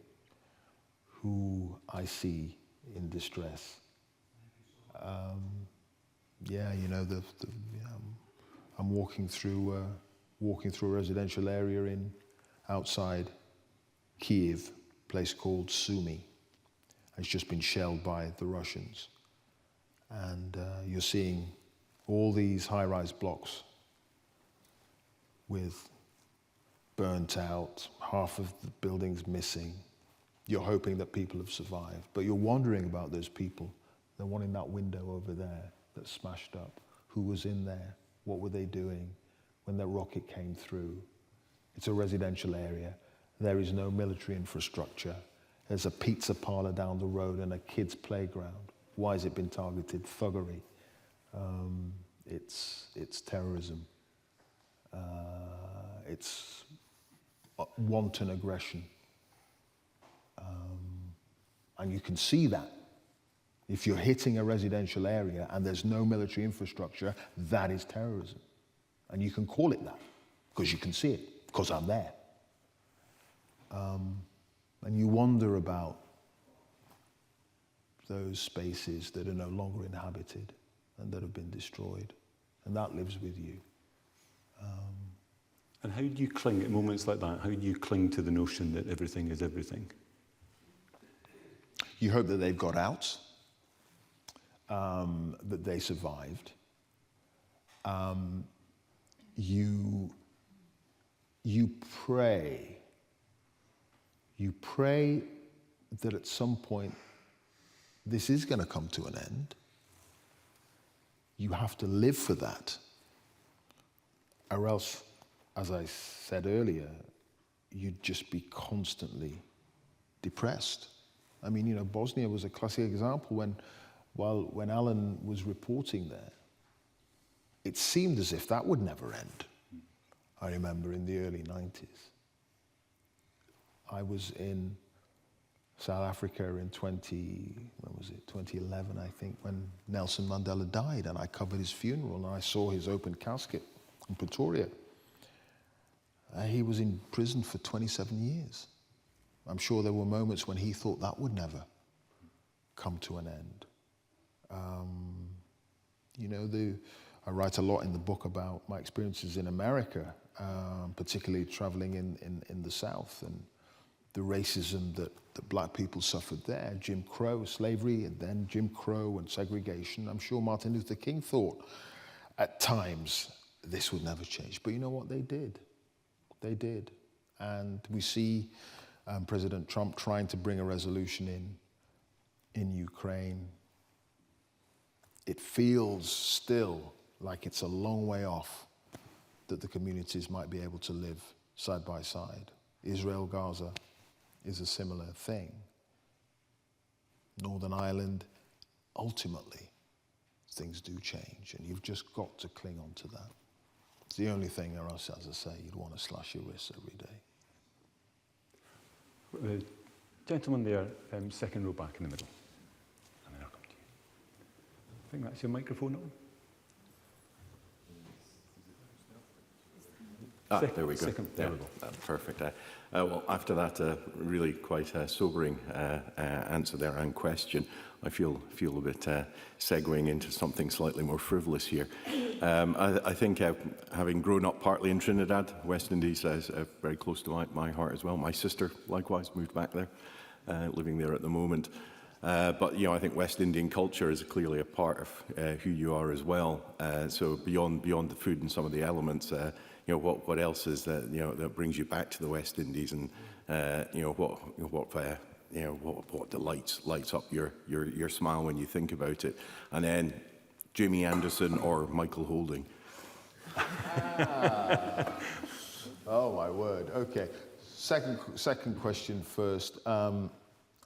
who I see in distress. Yeah, you know, I'm walking through a residential area outside Kiev, a place called Sumy. It's just been shelled by the Russians. And you're seeing all these high-rise blocks with burnt out, half of the buildings missing. You're hoping that people have survived, but you're wondering about those people. The one in that window over there that's smashed up. Who was in there? What were they doing when that rocket came through? It's a residential area. There is no military infrastructure. There's a pizza parlor down the road and a kid's playground. Why has it been targeted? Thuggery. It's terrorism. It's wanton aggression. And you can see that. If you're hitting a residential area and there's no military infrastructure, that is terrorism. And you can call it that, because you can see it, because I'm there. And you wonder about those spaces that are no longer inhabited and that have been destroyed. And that lives with you. And how do you cling at moments like that? How do you cling to the notion that everything is everything? You hope that they've got out, that they survived. You pray that at some point this is going to come to an end. You have to live for that. Or else, as I said earlier, you'd just be constantly depressed. I mean, Bosnia was a classic example when Alan was reporting there. It seemed as if that would never end. I remember in the early 90s. I was in South Africa in 2011, I think, when Nelson Mandela died, and I covered his funeral, and I saw his open casket in Pretoria. He was in prison for 27 years. I'm sure there were moments when he thought that would never come to an end. I write a lot in the book about my experiences in America, particularly traveling in the South, and the racism that black people suffered there, Jim Crow, slavery, and then Jim Crow and segregation. I'm sure Martin Luther King thought at times this would never change. But you know what? They did. They did. And we see President Trump trying to bring a resolution in Ukraine. It feels still like it's a long way off that the communities might be able to live side by side. Israel, Gaza is a similar thing. Northern Ireland, ultimately, things do change, and you've just got to cling on to that. It's the only thing, or else, as I say, you'd want to slash your wrists every day. The gentleman there, second row back in the middle. And then I'll come to you. I think that's your microphone on. There we go. There we go. Perfect. Well, after that really quite sobering answer there and question, I feel a bit segueing into something slightly more frivolous here. I think having grown up partly in Trinidad, West Indies is very close to my heart as well. My sister, likewise, moved back there, living there at the moment. But I think West Indian culture is clearly a part of who you are as well. So beyond the food and some of the elements, what else is that that brings you back to the West Indies, and what lights up your smile when you think about it, and then Jimmy Anderson or Michael Holding. Oh my word. Okay. Second question first. I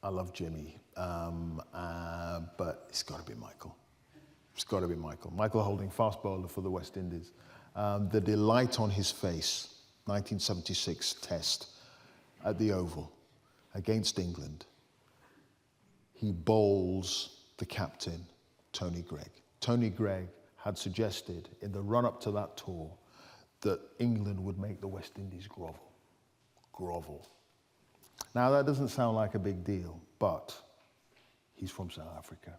love Jimmy, but it's got to be Michael. It's got to be Michael. Michael Holding, fast bowler for the West Indies. The delight on his face, 1976 test at the Oval against England. He bowls the captain, Tony Greig. Tony Greig had suggested in the run-up to that tour that England would make the West Indies grovel. Now, that doesn't sound like a big deal, but he's from South Africa.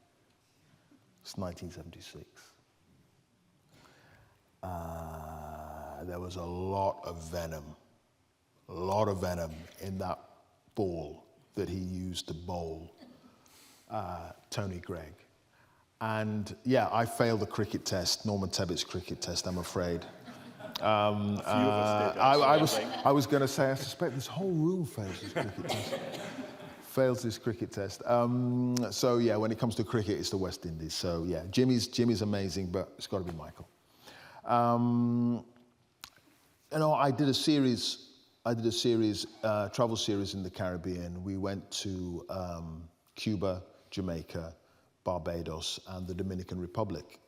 It's 1976. There was a lot of venom in that ball that he used to bowl Tony Gregg. And yeah, I failed the cricket test, Norman Tebbett's cricket test, I'm afraid. I was going to say, I suspect this whole room fails this cricket test. Fails this cricket test. So yeah, when it comes to cricket, it's the West Indies. So yeah, Jimmy's amazing, but it's got to be Michael. You know, I did a travel series in the Caribbean. We went to Cuba, Jamaica, Barbados, and the Dominican Republic.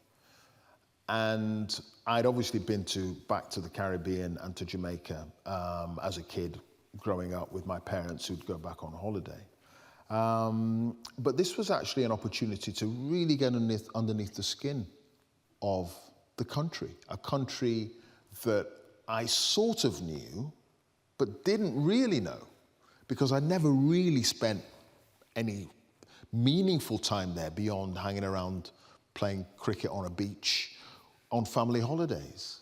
And I'd obviously been back to the Caribbean and to Jamaica as a kid, growing up with my parents who'd go back on holiday. But this was actually an opportunity to really get underneath the skin of the country, a country that I sort of knew, but didn't really know, because I never really spent any meaningful time there beyond hanging around playing cricket on a beach on family holidays.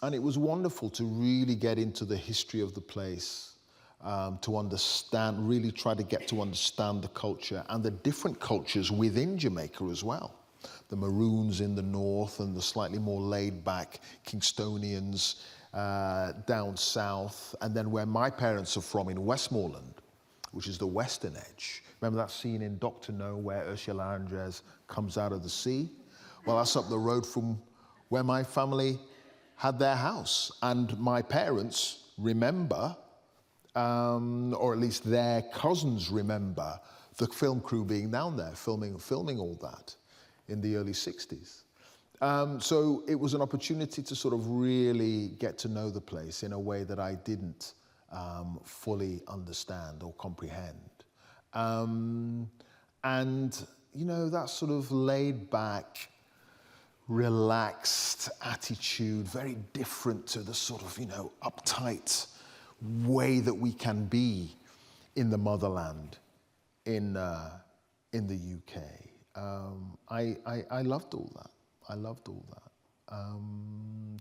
And it was wonderful to really get into the history of the place, to understand, really try to get to understand the culture and the different cultures within Jamaica as well. The Maroons in the north and the slightly more laid-back Kingstonians down south, and then where my parents are from in Westmoreland, which is the western edge. Remember that scene in Dr. No where Ursula Andress comes out of the sea? Well, that's up the road from where my family had their house. And my parents remember, or at least their cousins remember, the film crew being down there, filming all that in the early 60s. So it was an opportunity to sort of really get to know the place in a way that I didn't fully understand or comprehend. And, you know, that sort of laid back, relaxed attitude, very different to the sort of, you know, uptight way that we can be in the motherland, in the UK. I loved all that. I loved all that.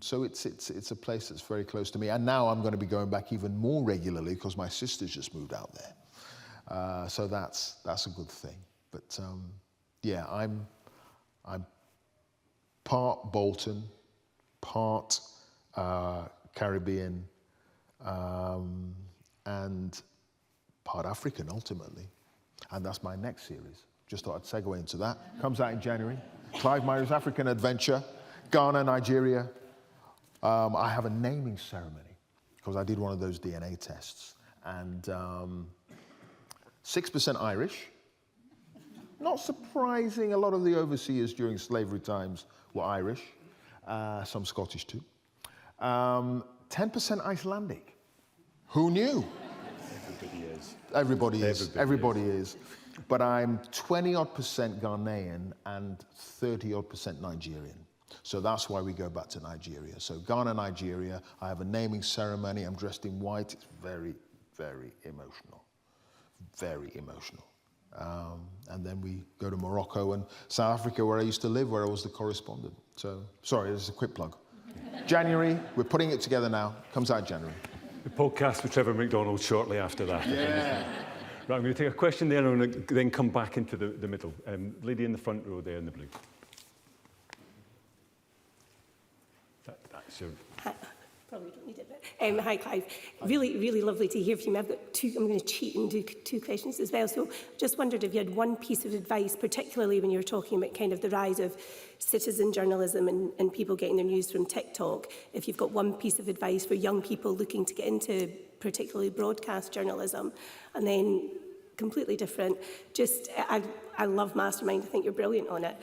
So it's a place that's very close to me. And now I'm going to be going back even more regularly because my sister's just moved out there. So that's a good thing. But yeah, I'm part Bolton, part Caribbean, and part African ultimately. And that's my next series. Just thought I'd segue into that. Comes out in January. Clive, Myrie's African Adventure, Ghana, Nigeria. I have a naming ceremony because I did one of those DNA tests. And 6% Irish. Not surprising, a lot of the overseers during slavery times were Irish, some Scottish too. 10% Icelandic. Who knew? Everybody is. But I'm 20-odd% Ghanaian and 30-odd% Nigerian. So that's why we go back to Nigeria. So Ghana, Nigeria, I have a naming ceremony. I'm dressed in white. It's very, very emotional. Very emotional. And then we go to Morocco and South Africa, where I used to live, where I was the correspondent. So, sorry, this is a quick plug. January, we're putting it together now. Comes out in January. The podcast with Trevor McDonald shortly after that. Yeah. Right, I'm going to take a question there and then come back into the middle. Lady in the front row there in the blue. That's your... Probably don't need it, but hi Clive. Really, really lovely to hear from you. I've got two, I'm going to cheat and do two questions as well. So just wondered if you had one piece of advice, particularly when you were talking about kind of the rise of citizen journalism and people getting their news from TikTok, if you've got one piece of advice for young people looking to get into particularly broadcast journalism. And then completely different, just, I love Mastermind, I think you're brilliant on it.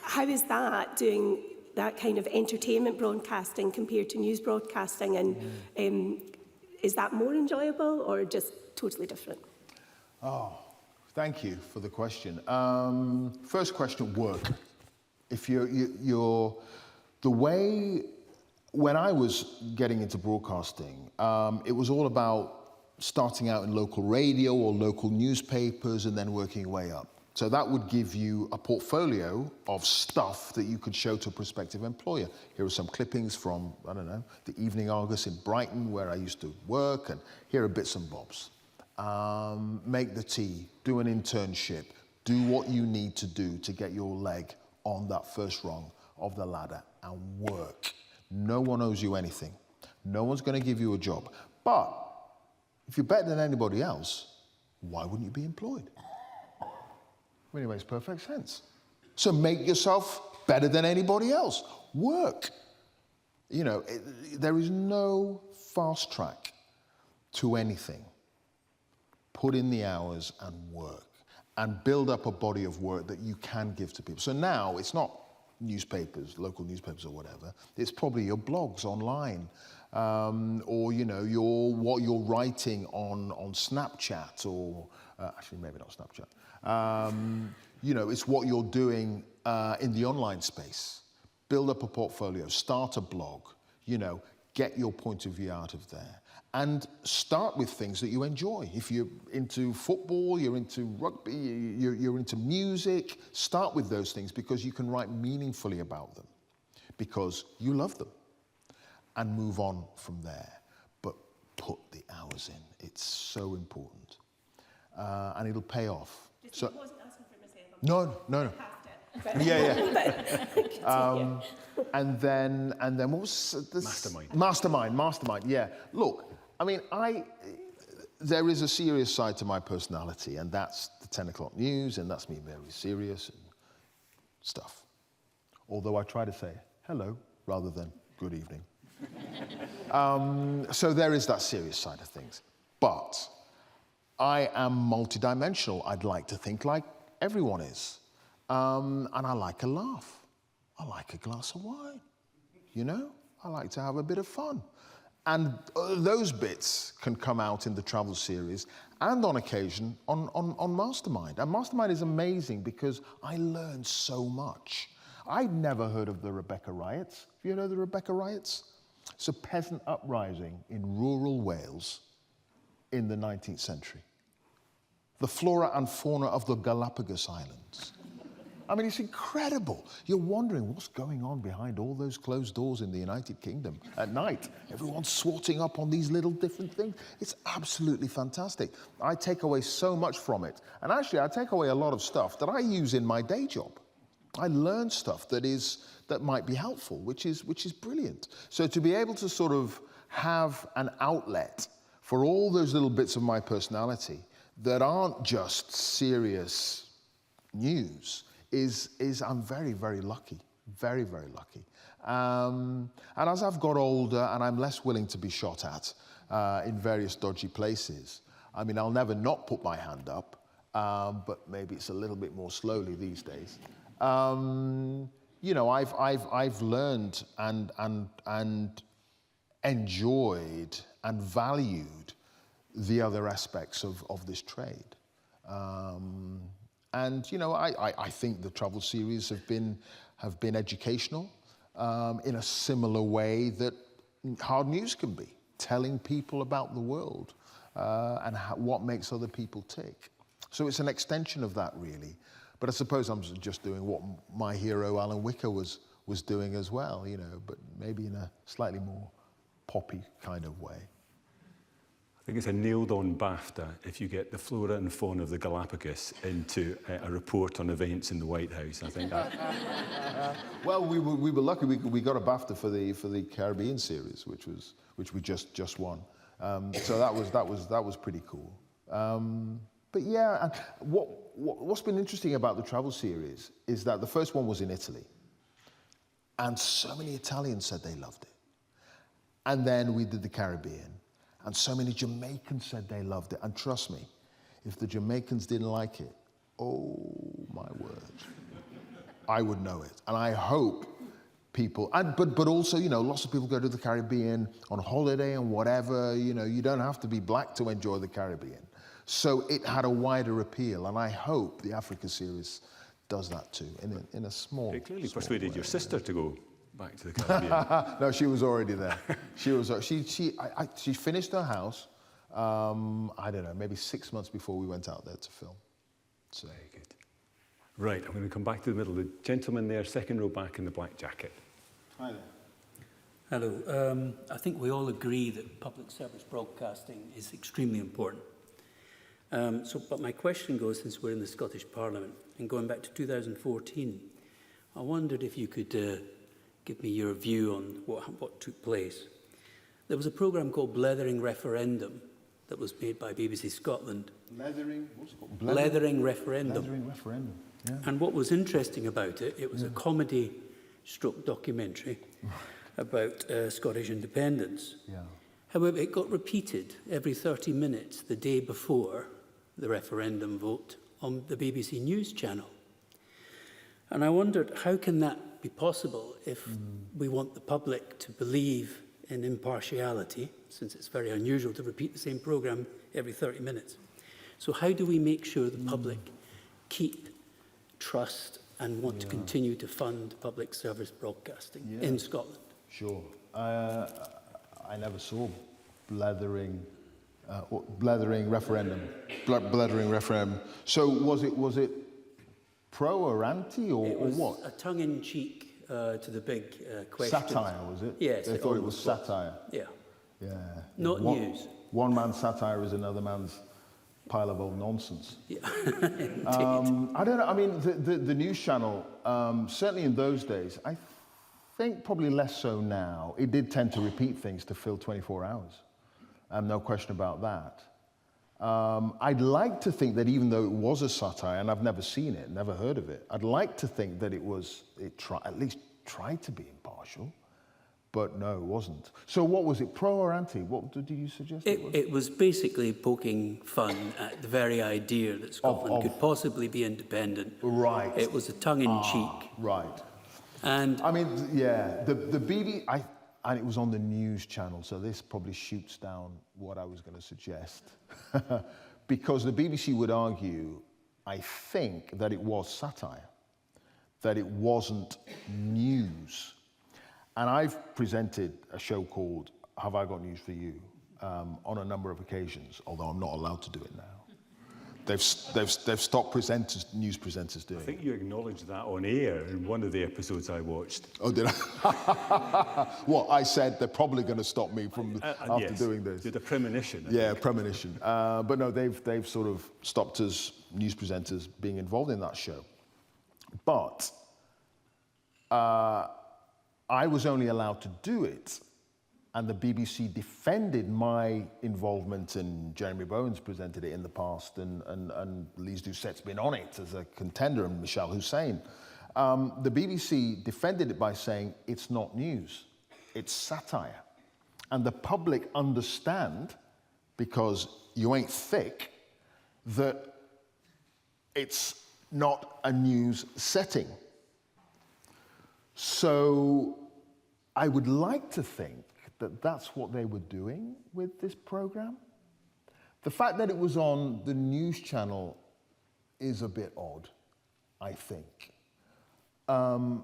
How is that doing that kind of entertainment broadcasting compared to news broadcasting, and is that more enjoyable or just totally different? Oh, thank you for the question. First question, work. If you're the way, when I was getting into broadcasting, it was all about starting out in local radio or local newspapers and then working your way up. So that would give you a portfolio of stuff that you could show to a prospective employer. Here are some clippings from, I don't know, the Evening Argus in Brighton, where I used to work, and here are bits and bobs. make the tea, do an internship, do what you need to do to get your leg on that first rung of the ladder and work. No one owes you anything. No one's going to give you a job. But if you're better than anybody else, why wouldn't you be employed? I mean, it makes perfect sense. So make yourself better than anybody else. Work. You know, there is no fast track to anything. Put in the hours and work and build up a body of work that you can give to people. So now it's not newspapers, local newspapers or whatever. It's probably your blogs online, or you know, what you're writing on Snapchat, or actually maybe not Snapchat. You know, it's what you're doing in the online space. Build up a portfolio, start a blog, you know, get your point of view out of there. And start with things that you enjoy. If you're into football, you're into rugby, you're into music, start with those things because you can write meaningfully about them because you love them and move on from there. But put the hours in. It's so important. And it'll pay off. Just so, wasn't asking for myself. No. Yeah. And then what was this? Mastermind. Yeah. Look, I mean, there is a serious side to my personality, and that's the 10 o'clock news, and that's me very serious and stuff. Although I try to say hello rather than good evening. So there is that serious side of things. But I am multidimensional. I'd like to think like everyone is. And I like a laugh. I like a glass of wine. You know, I like to have a bit of fun. And those bits can come out in the travel series and on occasion on Mastermind. And Mastermind is amazing because I learned so much. I'd never heard of the Rebecca Riots. Have you heard of the Rebecca Riots? It's a peasant uprising in rural Wales in the 19th century. The flora and fauna of the Galapagos Islands. I mean, it's incredible. You're wondering what's going on behind all those closed doors in the United Kingdom at night. Everyone's swatting up on these little different things. It's absolutely fantastic. I take away so much from it. And actually, I take away a lot of stuff that I use in my day job. I learn stuff that might be helpful, which is brilliant. So to be able to sort of have an outlet for all those little bits of my personality that aren't just serious news is I'm very, very lucky. Very, very lucky. And as I've got older and I'm less willing to be shot at in various dodgy places, I mean, I'll never not put my hand up, but maybe it's a little bit more slowly these days. You know, I've learned and enjoyed and valued the other aspects of this trade. And you know, I think the travel series have been educational in a similar way that hard news can be, telling people about the world and what makes other people tick. So it's an extension of that, really. But I suppose I'm just doing what my hero Alan Wicker was doing as well, you know, but maybe in a slightly more poppy kind of way. I think it's a nailed-on BAFTA if you get the flora and fauna of the Galapagos into a report on events in the White House. I think that. Well, we were lucky. We got a BAFTA for the Caribbean series, which we just won. So that was pretty cool. But yeah, and what's been interesting about the travel series is that the first one was in Italy, and so many Italians said they loved it. And then we did the Caribbean. And so many Jamaicans said they loved it. And trust me, if the Jamaicans didn't like it, oh my word, I would know it. And I hope people, but also, you know, lots of people go to the Caribbean on holiday and whatever, you know, you don't have to be black to enjoy the Caribbean. So it had a wider appeal. And I hope the Africa series does that too, in a small It clearly small persuaded way. your sister to go back to the Caribbean. No, she was already there. She finished her house, I don't know, maybe 6 months before we went out there to film. So. Very good. Right, I'm going to come back to the middle. The gentleman there, second row back in the black jacket. Hi there. Hello. I think we all agree that public service broadcasting is extremely important. But my question goes, since we're in the Scottish Parliament, and going back to 2014, I wondered if you could give me your view on what took place. There was a programme called Blethering Referendum that was made by BBC Scotland. Blethering, what's it called? Blethering Referendum. Blethering Referendum, yeah. And what was interesting about it, it was a comedy stroke documentary about Scottish independence. Yeah. However, it got repeated every 30 minutes the day before the referendum vote on the BBC News channel. And I wondered, how can that be possible if we want the public to believe in impartiality, since it's very unusual to repeat the same programme every 30 minutes. So how do we make sure the public keep trust and want to continue to fund public service broadcasting in Scotland? Sure. I never saw Blethering Referendum. Blethering Referendum. So was it pro or anti or what? A tongue-in-cheek to the big question. Satire, was it? Yes. They thought it was satire. Yeah. Yeah. Not news. One man's satire is another man's pile of old nonsense. Yeah. I don't know. I mean, the news channel, certainly in those days, I think probably less so now. It did tend to repeat things to fill 24 hours. No question about that. I'd like to think that even though it was a satire, and I've never seen it, never heard of it, I'd like to think that at least tried to be impartial, but no, it wasn't. So what was it, pro or anti? What did you suggest it was? It was basically poking fun at the very idea that Scotland could possibly be independent. Right. It was a tongue-in-cheek. Right. And I mean, yeah, the BBC, and it was on the news channel, so this probably shoots down what I was going to suggest. Because the BBC would argue, I think, that it was satire, that it wasn't news. And I've presented a show called Have I Got News for You on a number of occasions, although I'm not allowed to do it now. They've stopped news presenters doing it. I think you acknowledged that on air in one of the episodes I watched. Oh, did I? What, I said they're probably going to stop me from after doing this. You had a premonition. Yeah, premonition. But no, they've sort of stopped us news presenters being involved in that show. But I was only allowed to do it, and the BBC defended my involvement, and Jeremy Bowen's presented it in the past, and Lise Doucette's been on it as a contender, and Michelle Hussein. The BBC defended it by saying it's not news, it's satire. And the public understand, because you ain't thick, that it's not a news setting. So I would like to think that that's what they were doing with this program. The fact that it was on the news channel is a bit odd, I think. And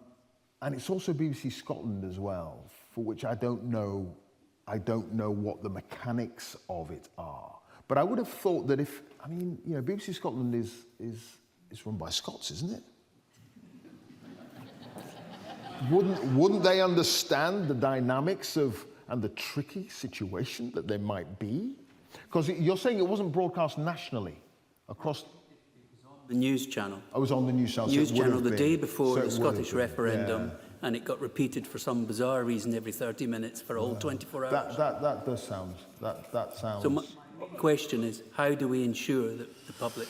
it's also BBC Scotland as well, for which I don't know what the mechanics of it are. But I would have thought that BBC Scotland is run by Scots, isn't it? Wouldn't they understand the dynamics and the tricky situation that there might be? Because you're saying it wasn't broadcast nationally across the news channel. I was on the news channel. News channel the day before the Scottish referendum, and it got repeated for some bizarre reason every 30 minutes for all 24 hours. That does sound. That sounds. So my question is, how do we ensure that the public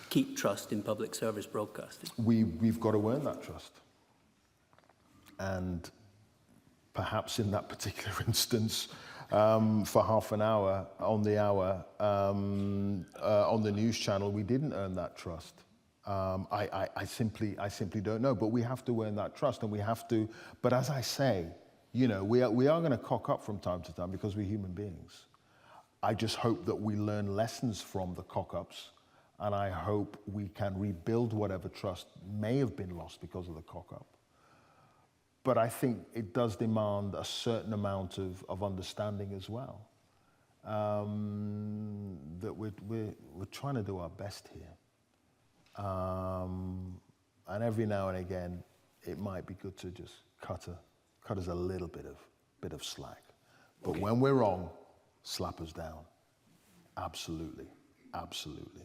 keep trust in public service broadcasting? We've got to earn that trust. And perhaps in that particular instance, for half an hour on the hour on the news channel, we didn't earn that trust. I simply don't know. But we have to earn that trust, and we have to. But as I say, we are going to cock up from time to time because we're human beings. I just hope that we learn lessons from the cock-ups, and I hope we can rebuild whatever trust may have been lost because of the cock-up. But I think it does demand a certain amount of understanding as well. That we're trying to do our best here. And every now and again, it might be good to just cut us a little bit of slack. But when we're wrong, slap us down. Absolutely. Absolutely.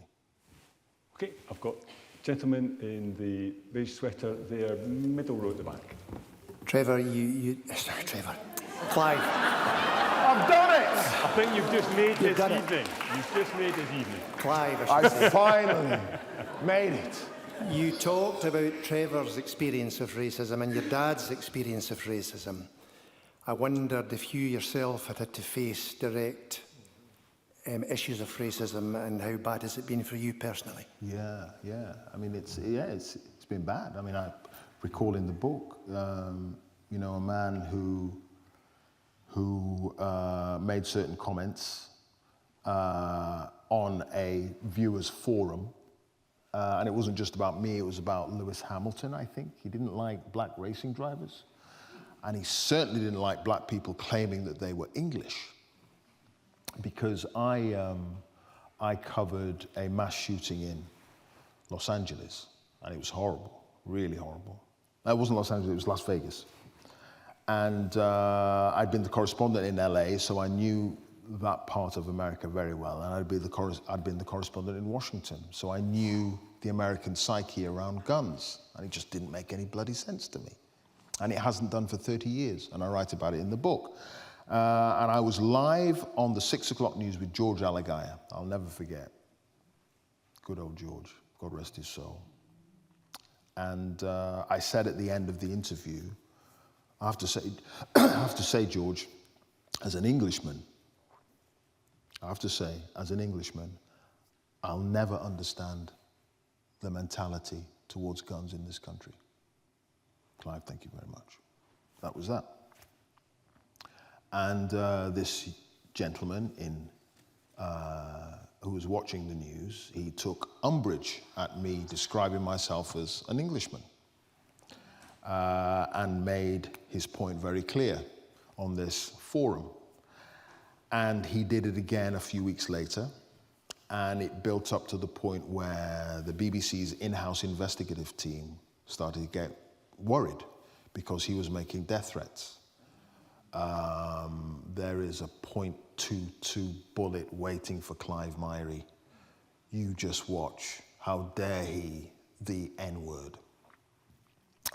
Okay, I've got gentleman in the beige sweater there, middle row at the back. Trevor, sorry, Trevor. Clive. I've done it! I think you've just made his done it. evening. You've just made his evening. Clive, I finally made it. you talked about Trevor's experience of racism and your dad's experience of racism. I wondered if you yourself had to face direct issues of racism, and how bad has it been for you personally? Yeah. I mean, it's been bad. I mean, I recall in the book, you know, a man who made certain comments on a viewers forum, and it wasn't just about me. It was about Lewis Hamilton. I think he didn't like black racing drivers, and he certainly didn't like black people claiming that they were English. Because I covered a mass shooting in Los Angeles, and it was horrible, really horrible. It wasn't Los Angeles, it was Las Vegas. And I'd been the correspondent in LA, so I knew that part of America very well. And I'd been the correspondent in Washington, so I knew the American psyche around guns. And it just didn't make any bloody sense to me. And it hasn't done for 30 years, and I write about it in the book. And I was live on the 6 o'clock news with George Alagaya. I'll never forget. Good old George, God rest his soul. And I said at the end of the interview, I have to say, George, as an Englishman, I'll never understand the mentality towards guns in this country. Clive, thank you very much. That was that. And this gentleman who was watching the news, he took umbrage at me describing myself as an Englishman, and made his point very clear on this forum. And he did it again a few weeks later, and it built up to the point where the BBC's in-house investigative team started to get worried because he was making death threats. There is a .22 bullet waiting for Clive Myrie. You just watch. How dare he, the N-word.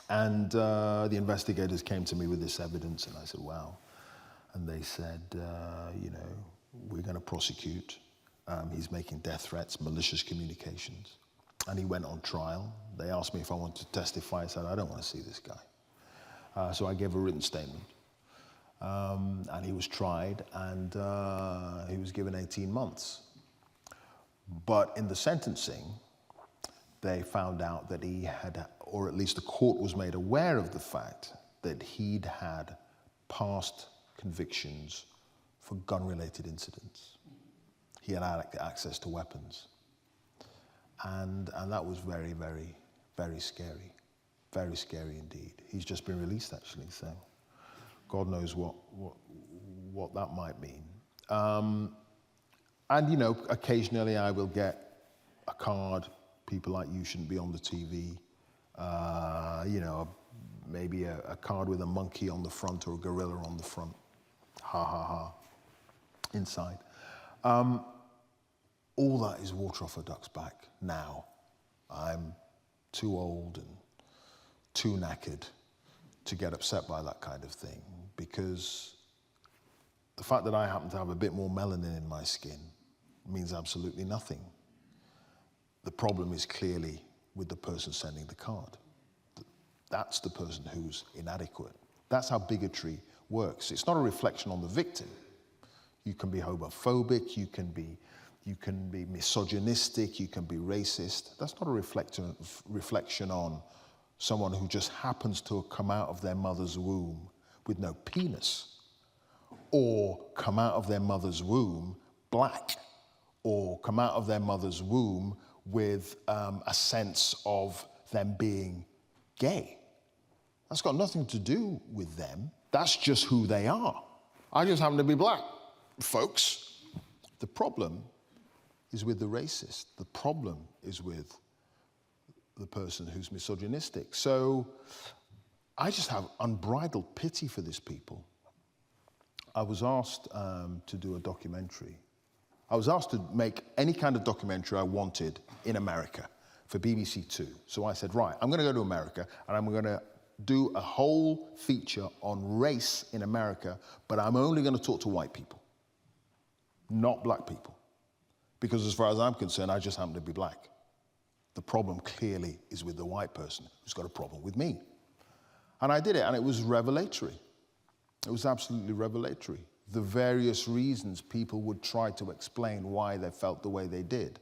And the investigators came to me with this evidence, and I said, wow. And they said, you know, we're going to prosecute. He's making death threats, malicious communications. And he went on trial. They asked me if I wanted to testify. I said, I don't want to see this guy. So I gave a written statement. And he was tried, and he was given 18 months. But in the sentencing, they found out that he had, or at least the court was made aware of the fact that he'd had past convictions for gun-related incidents. He had access to weapons. And that was very, very, very scary. Very scary indeed. He's just been released, actually, so God knows what that might mean. And, you know, occasionally I will get a card, people like you shouldn't be on the TV, you know, maybe a card with a monkey on the front or a gorilla on the front. Ha, ha, ha. Inside. All that is water off a duck's back now. I'm too old and too knackered to get upset by that kind of thing, because the fact that I happen to have a bit more melanin in my skin means absolutely nothing. The problem is clearly with the person sending the card. That's the person who's inadequate. That's how bigotry works. It's not a reflection on the victim. You can be homophobic, you can be misogynistic, you can be racist. That's not a reflection on someone who just happens to have come out of their mother's womb with no penis, or come out of their mother's womb black, or come out of their mother's womb with a sense of them being gay. That's got nothing to do with them. That's just who they are. I just happen to be black, folks. The problem is with the racist. The problem is with the person who's misogynistic. So I just have unbridled pity for these people. I was asked to do a documentary I was asked to make any kind of documentary I wanted in America for BBC Two. So I said, right, I'm going to go to America and I'm going to do a whole feature on race in America, but I'm only going to talk to white people, not black people. Because as far as I'm concerned, I just happen to be black. The problem clearly is with the white person who's got a problem with me. And I did it, and it was revelatory. It was absolutely revelatory. The various reasons people would try to explain why they felt the way they did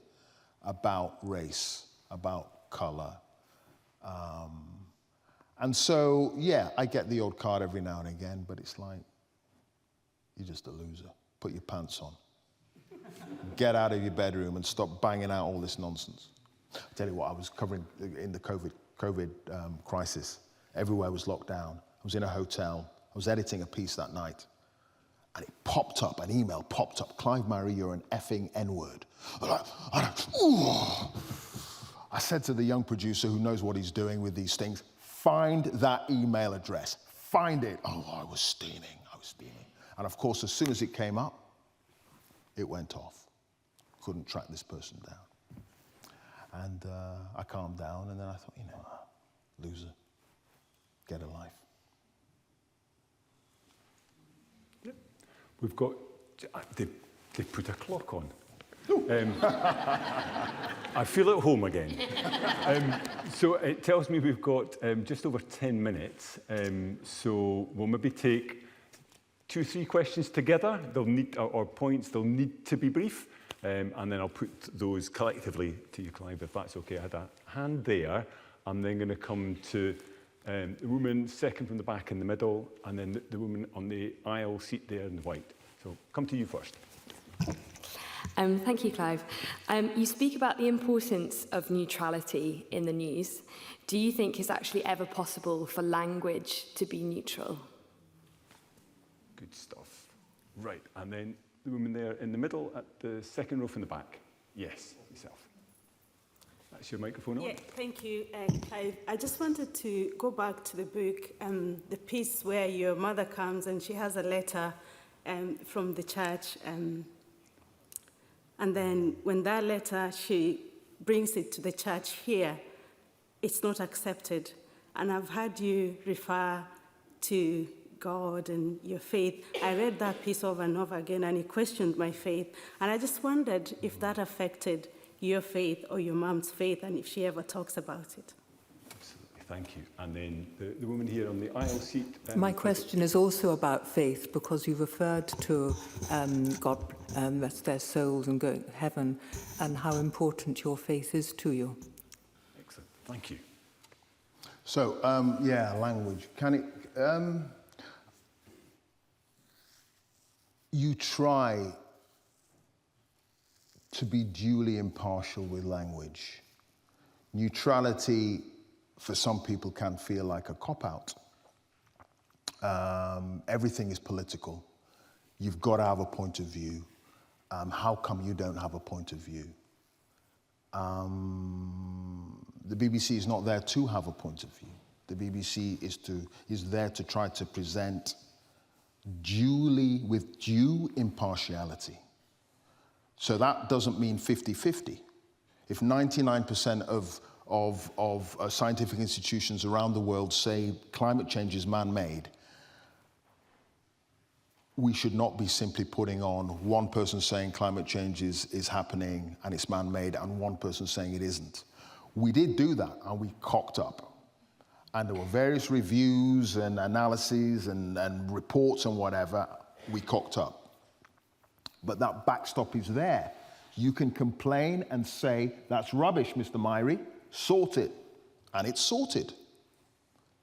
about race, about color. And so, yeah, I get the odd card every now and again, but it's like, you're just a loser. Put your pants on. Get out of your bedroom and stop banging out all this nonsense. I'll tell you what, I was covering in the COVID crisis. Everywhere was locked down. I was in a hotel. I was editing a piece that night. And it popped up, an email popped up. Clive, Myrie, you're an effing N-word. I said to the young producer who knows what he's doing with these things, find that email address. Find it. Oh, I was steaming. And of course, as soon as it came up, it went off. Couldn't track this person down. And I calmed down, and then I thought, you know, loser, get a life. Yep. We've got, they put a clock on. I feel at home again. So it tells me we've got just over 10 minutes. So we'll maybe take 2 or 3 questions together. They'll need, or points, they'll need to be brief. And then I'll put those collectively to you, Clive, if that's okay. I had a hand there. I'm then going to come to the woman second from the back in the middle, and then the woman on the aisle seat there in the white. So come to you first. Thank you, Clive. You speak about the importance of neutrality in the news. Do you think it's actually ever possible for language to be neutral? Good stuff. Right, and then the woman there in the middle at the second row from the back. Yes, yourself. That's your microphone on. Yeah, thank you, Clive. I just wanted to go back to the book, the piece where your mother comes and she has a letter from the church. And then when that letter, she brings it to the church here, it's not accepted. And I've had you refer to God and your faith. I read that piece over and over again, and it questioned my faith. And I just wondered if that affected your faith or your mum's faith, and if she ever talks about it. Absolutely, thank you. And then the woman here on the aisle seat. My question is also about faith, because you referred to God, that's their souls and going to heaven, and how important your faith is to you. Excellent, thank you. So, yeah, language. Can it... you try to be duly impartial with language. Neutrality, for some people, can feel like a cop-out. Everything is political. You've got to have a point of view. How come you don't have a point of view? The BBC is not there to have a point of view. The BBC is there to try to present with due impartiality. So that doesn't mean 50-50. If 99% of scientific institutions around the world say climate change is man-made, we should not be simply putting on one person saying climate change is happening and it's man-made and one person saying it isn't. We did do that, and we cocked up. And there were various reviews and analyses and reports and whatever. We cocked up. But that backstop is there. You can complain and say, that's rubbish, Mr. Myrie, sort it. And it's sorted.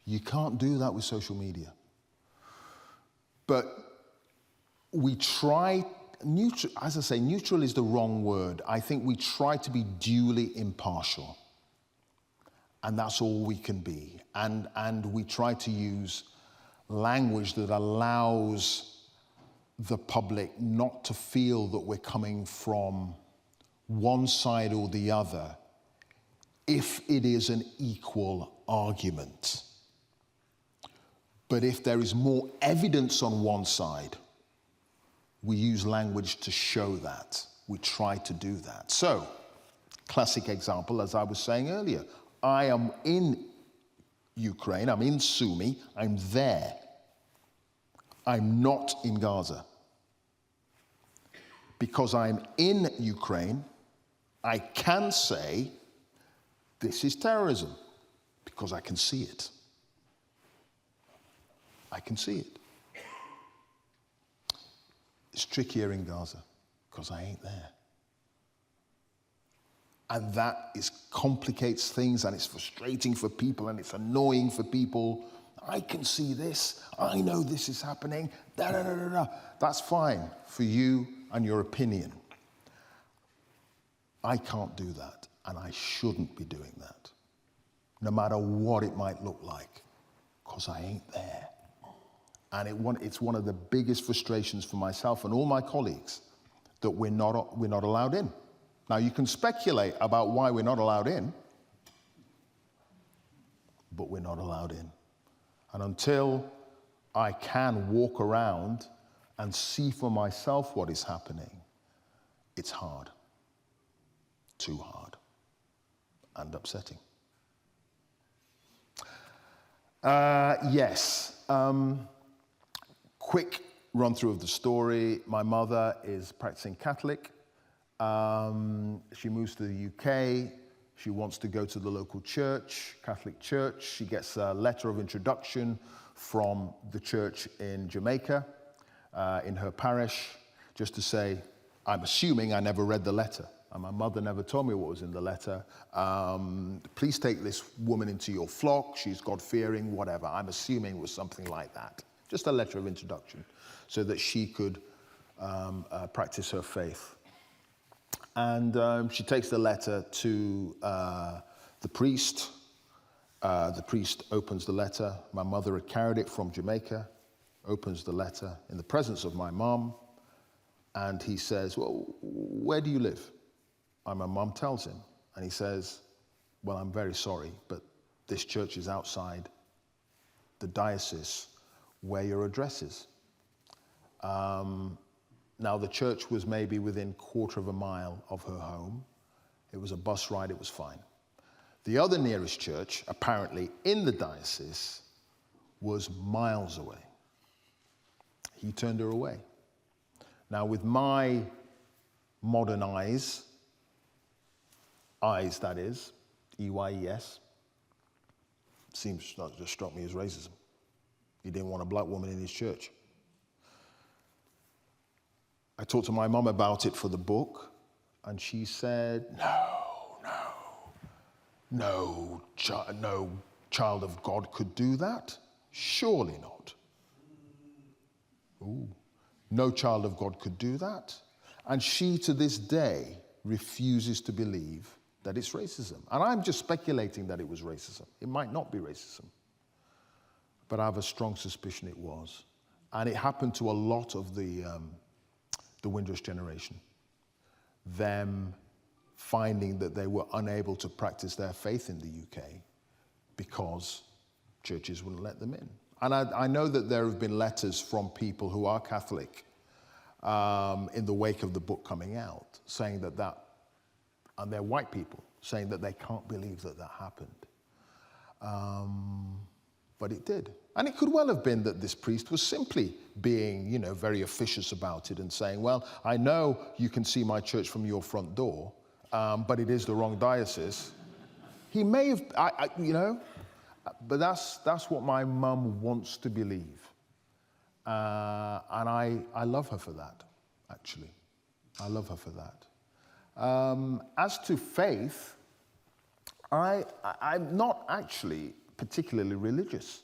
You can't do that with social media. But we try, as I say, neutral is the wrong word. I think we try to be duly impartial. And that's all we can be. And we try to use language that allows the public not to feel that we're coming from one side or the other if it is an equal argument. But if there is more evidence on one side, we use language to show that. we try to do that. So, classic example, as I was saying earlier, I am in Ukraine, I'm in Sumy, I'm there. I'm not in Gaza. Because I'm in Ukraine, I can say this is terrorism, because I can see it. I can see it. It's trickier in Gaza, because I ain't there. And that complicates things, and it's frustrating for people, and it's annoying for people. I can see this. I know this is happening. Da, da, da, da, da. That's fine for you and your opinion. I can't do that, and I shouldn't be doing that, no matter what it might look like, because I ain't there. And it's one of the biggest frustrations for myself and all my colleagues that we're not allowed in. Now, you can speculate about why we're not allowed in, but we're not allowed in. And until I can walk around and see for myself what is happening, it's hard. Too hard. And upsetting. Yes. Quick run through of the story. My mother is practicing Catholic. She moves to the UK. She wants to go to the local church, Catholic church. She gets a letter of introduction from the church in Jamaica, in her parish, just to say, I'm assuming I never read the letter. And my mother never told me what was in the letter. Please take this woman into your flock. She's God-fearing, whatever. I'm assuming it was something like that. Just a letter of introduction so that she could practice her faith. And she takes the letter to the priest. The priest opens the letter. My mother had carried it from Jamaica, opens the letter in the presence of my mom, and he says, well, where do you live? And my mom tells him, and he says, well, I'm very sorry, but this church is outside the diocese where your address is. Now, the church was maybe within 1/4 mile of her home. It was a bus ride, it was fine. The other nearest church, apparently in the diocese, was miles away. He turned her away. Now, with my modern eyes that is, EYES, seems that just struck me as racism. He didn't want a black woman in his church. I talked to my mum about it for the book, and she said, no child of God could do that. Surely not. Ooh, no child of God could do that. And she, to this day, refuses to believe that it's racism. And I'm just speculating that it was racism. It might not be racism. But I have a strong suspicion it was. And it happened to a lot of the Windrush generation. Them finding that they were unable to practice their faith in the UK because churches wouldn't let them in. And I know that there have been letters from people who are Catholic in the wake of the book coming out, saying that, and they're white people, saying that they can't believe that happened. But it did. And it could well have been that this priest was simply being, very officious about it and saying, well, I know you can see my church from your front door, but it is the wrong diocese. He may have, but that's what my mum wants to believe. And I love her for that, actually. I love her for that. As to faith, I'm not actually particularly religious,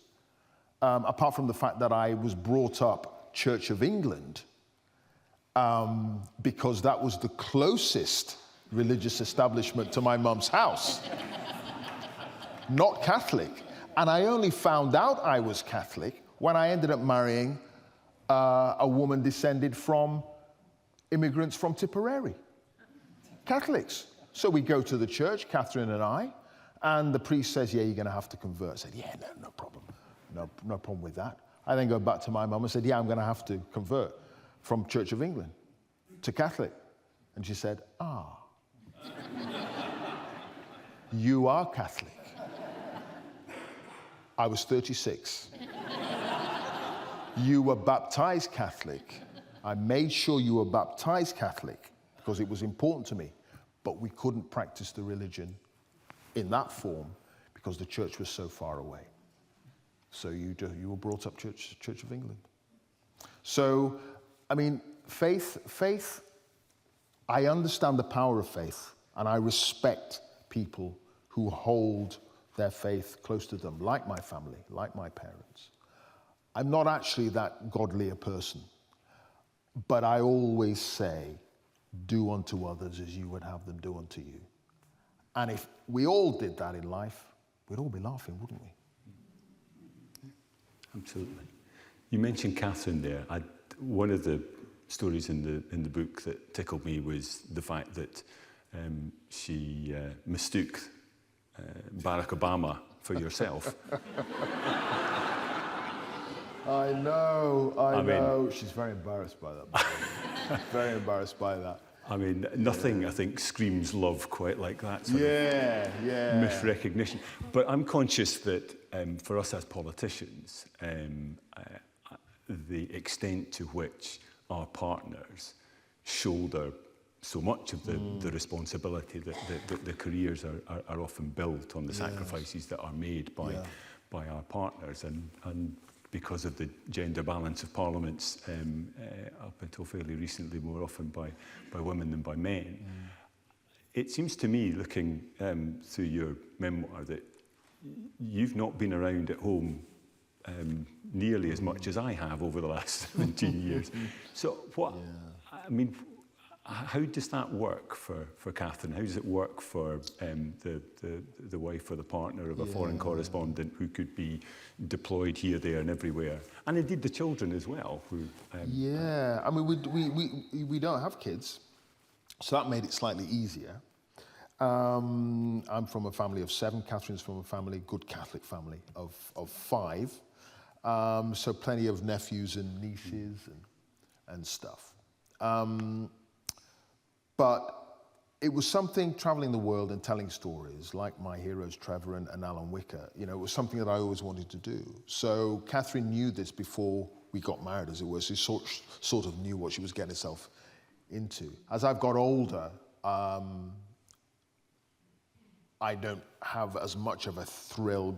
apart from the fact that I was brought up Church of England, because that was the closest religious establishment to my mum's house. Not Catholic. And I only found out I was Catholic when I ended up marrying a woman descended from immigrants from Tipperary, Catholics. So we go to the church, Catherine and I, and the priest says, yeah, you're going to have to convert. I said, yeah, no problem. No problem with that. I then go back to my mum and said, yeah, I'm going to have to convert from Church of England to Catholic. And she said, ah, you are Catholic. I was 36. You were baptized Catholic. I made sure you were baptized Catholic because it was important to me, but we couldn't practice the religion in that form because the church was so far away. So you were brought up Church of England. So, I mean, faith, I understand the power of faith, and I respect people who hold their faith close to them, like my family, like my parents. I'm not actually that godly a person, but I always say, do unto others as you would have them do unto you. And if we all did that in life, we'd all be laughing, wouldn't we? Absolutely. You mentioned Catherine there. One of the stories in the book that tickled me was the fact that she mistook Barack Obama for yourself. I know. She's very embarrassed by that. Very embarrassed by that. I mean, nothing, I think, screams love quite like that sort of misrecognition. But I'm conscious that for us as politicians, the extent to which our partners shoulder so much of the responsibility that the careers are often built on the sacrifices that are made by our partners, and because of the gender balance of parliaments up until fairly recently, more often by women than by men. It seems to me, looking through your memoir, that you've not been around at home nearly as much as I have over the last 17 years. So what, I mean, how does that work for Catherine? How does it work for the wife or the partner of a foreign correspondent who could be deployed here, there and everywhere? And indeed the children as well. Who, I mean, we don't have kids, so that made it slightly easier. I'm from a family of 7. Catherine's from a good Catholic family of 5. So plenty of nephews and nieces and stuff. But it was something, traveling the world and telling stories, like my heroes Trevor and Alan Wicker, you know, it was something that I always wanted to do. So Catherine knew this before we got married, as it were. She sort of knew what she was getting herself into. As I've got older, I don't have as much of a thrill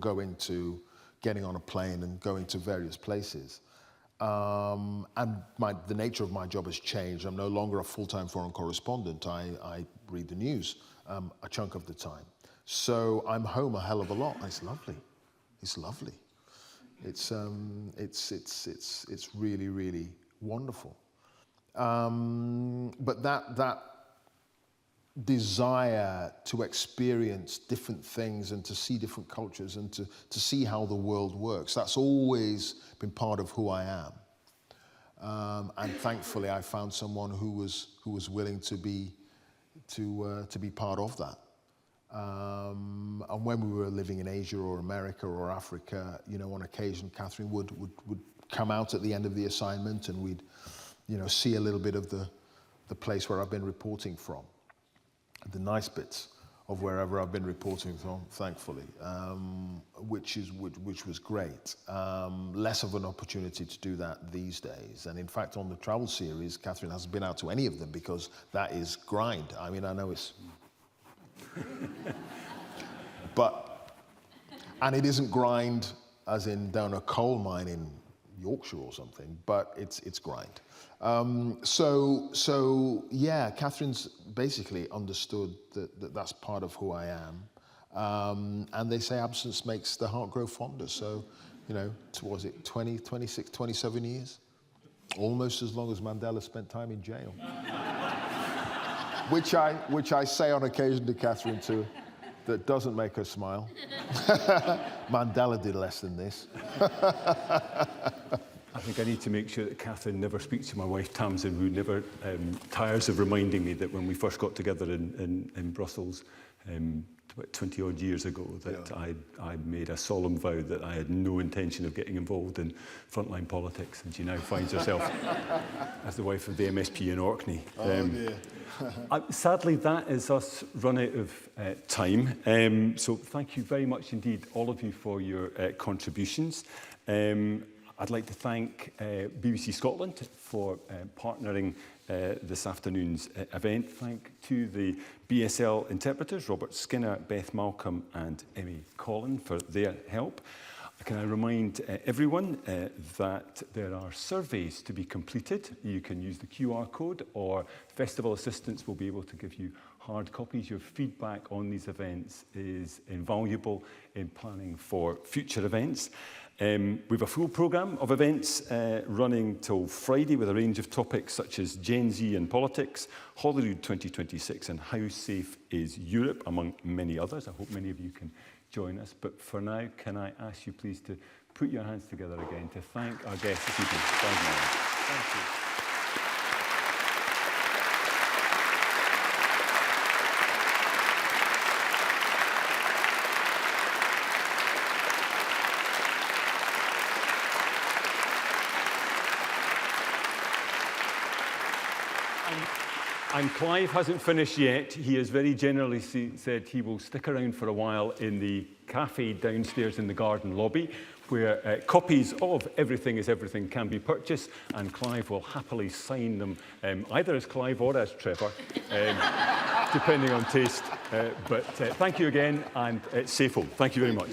getting on a plane and going to various places. And the nature of my job has changed. I'm no longer a full-time foreign correspondent. I read the news a chunk of the time. So I'm home a hell of a lot. It's lovely. It's lovely. It's really, really wonderful. But that desire to experience different things and to see different cultures and to see how the world works, that's always been part of who I am. And thankfully I found someone who was willing to be part of that. And when we were living in Asia or America or Africa, you know, on occasion Catherine would come out at the end of the assignment and we'd, you know, see a little bit of the place where I've been reporting from. The nice bits of wherever I've been reporting from, thankfully, which was great. Less of an opportunity to do that these days. And in fact, on the travel series, Catherine hasn't been out to any of them because that is grind. I mean, I know it's... And it isn't grind as in down a coal mine in Yorkshire or something, but it's grind. So yeah, Catherine's basically understood that that's part of who I am. And they say absence makes the heart grow fonder. So, you know, was it 20, 26, 27 years? Almost as long as Mandela spent time in jail. which I say on occasion to Catherine too, that doesn't make her smile. Mandela did less than this. I think I need to make sure that Catherine never speaks to my wife Tamsin, who never tires of reminding me that when we first got together in Brussels about 20 odd years ago that I made a solemn vow that I had no intention of getting involved in frontline politics, and she now finds herself as the wife of the MSP in Orkney. Sadly, that is us run out of time. So thank you very much indeed, all of you, for your contributions. I'd like to thank BBC Scotland for partnering this afternoon's event. Thank to the BSL interpreters, Robert Skinner, Beth Malcolm and Emmy Collin, for their help. Can I remind everyone that there are surveys to be completed. You can use the QR code, or festival assistants will be able to give you hard copies. Your feedback on these events is invaluable in planning for future events. We have a full programme of events running till Friday, with a range of topics such as Gen Z and politics, Holyrood 2026 and How Safe is Europe, among many others. I hope many of you can join us. But for now, can I ask you please to put your hands together again to thank our guests this evening. Thank you. And Clive hasn't finished yet. He has very generally said he will stick around for a while in the cafe downstairs in the garden lobby, where copies of Everything is Everything can be purchased, and Clive will happily sign them, either as Clive or as Trevor, depending on taste. But thank you again, and safe home. Thank you very much.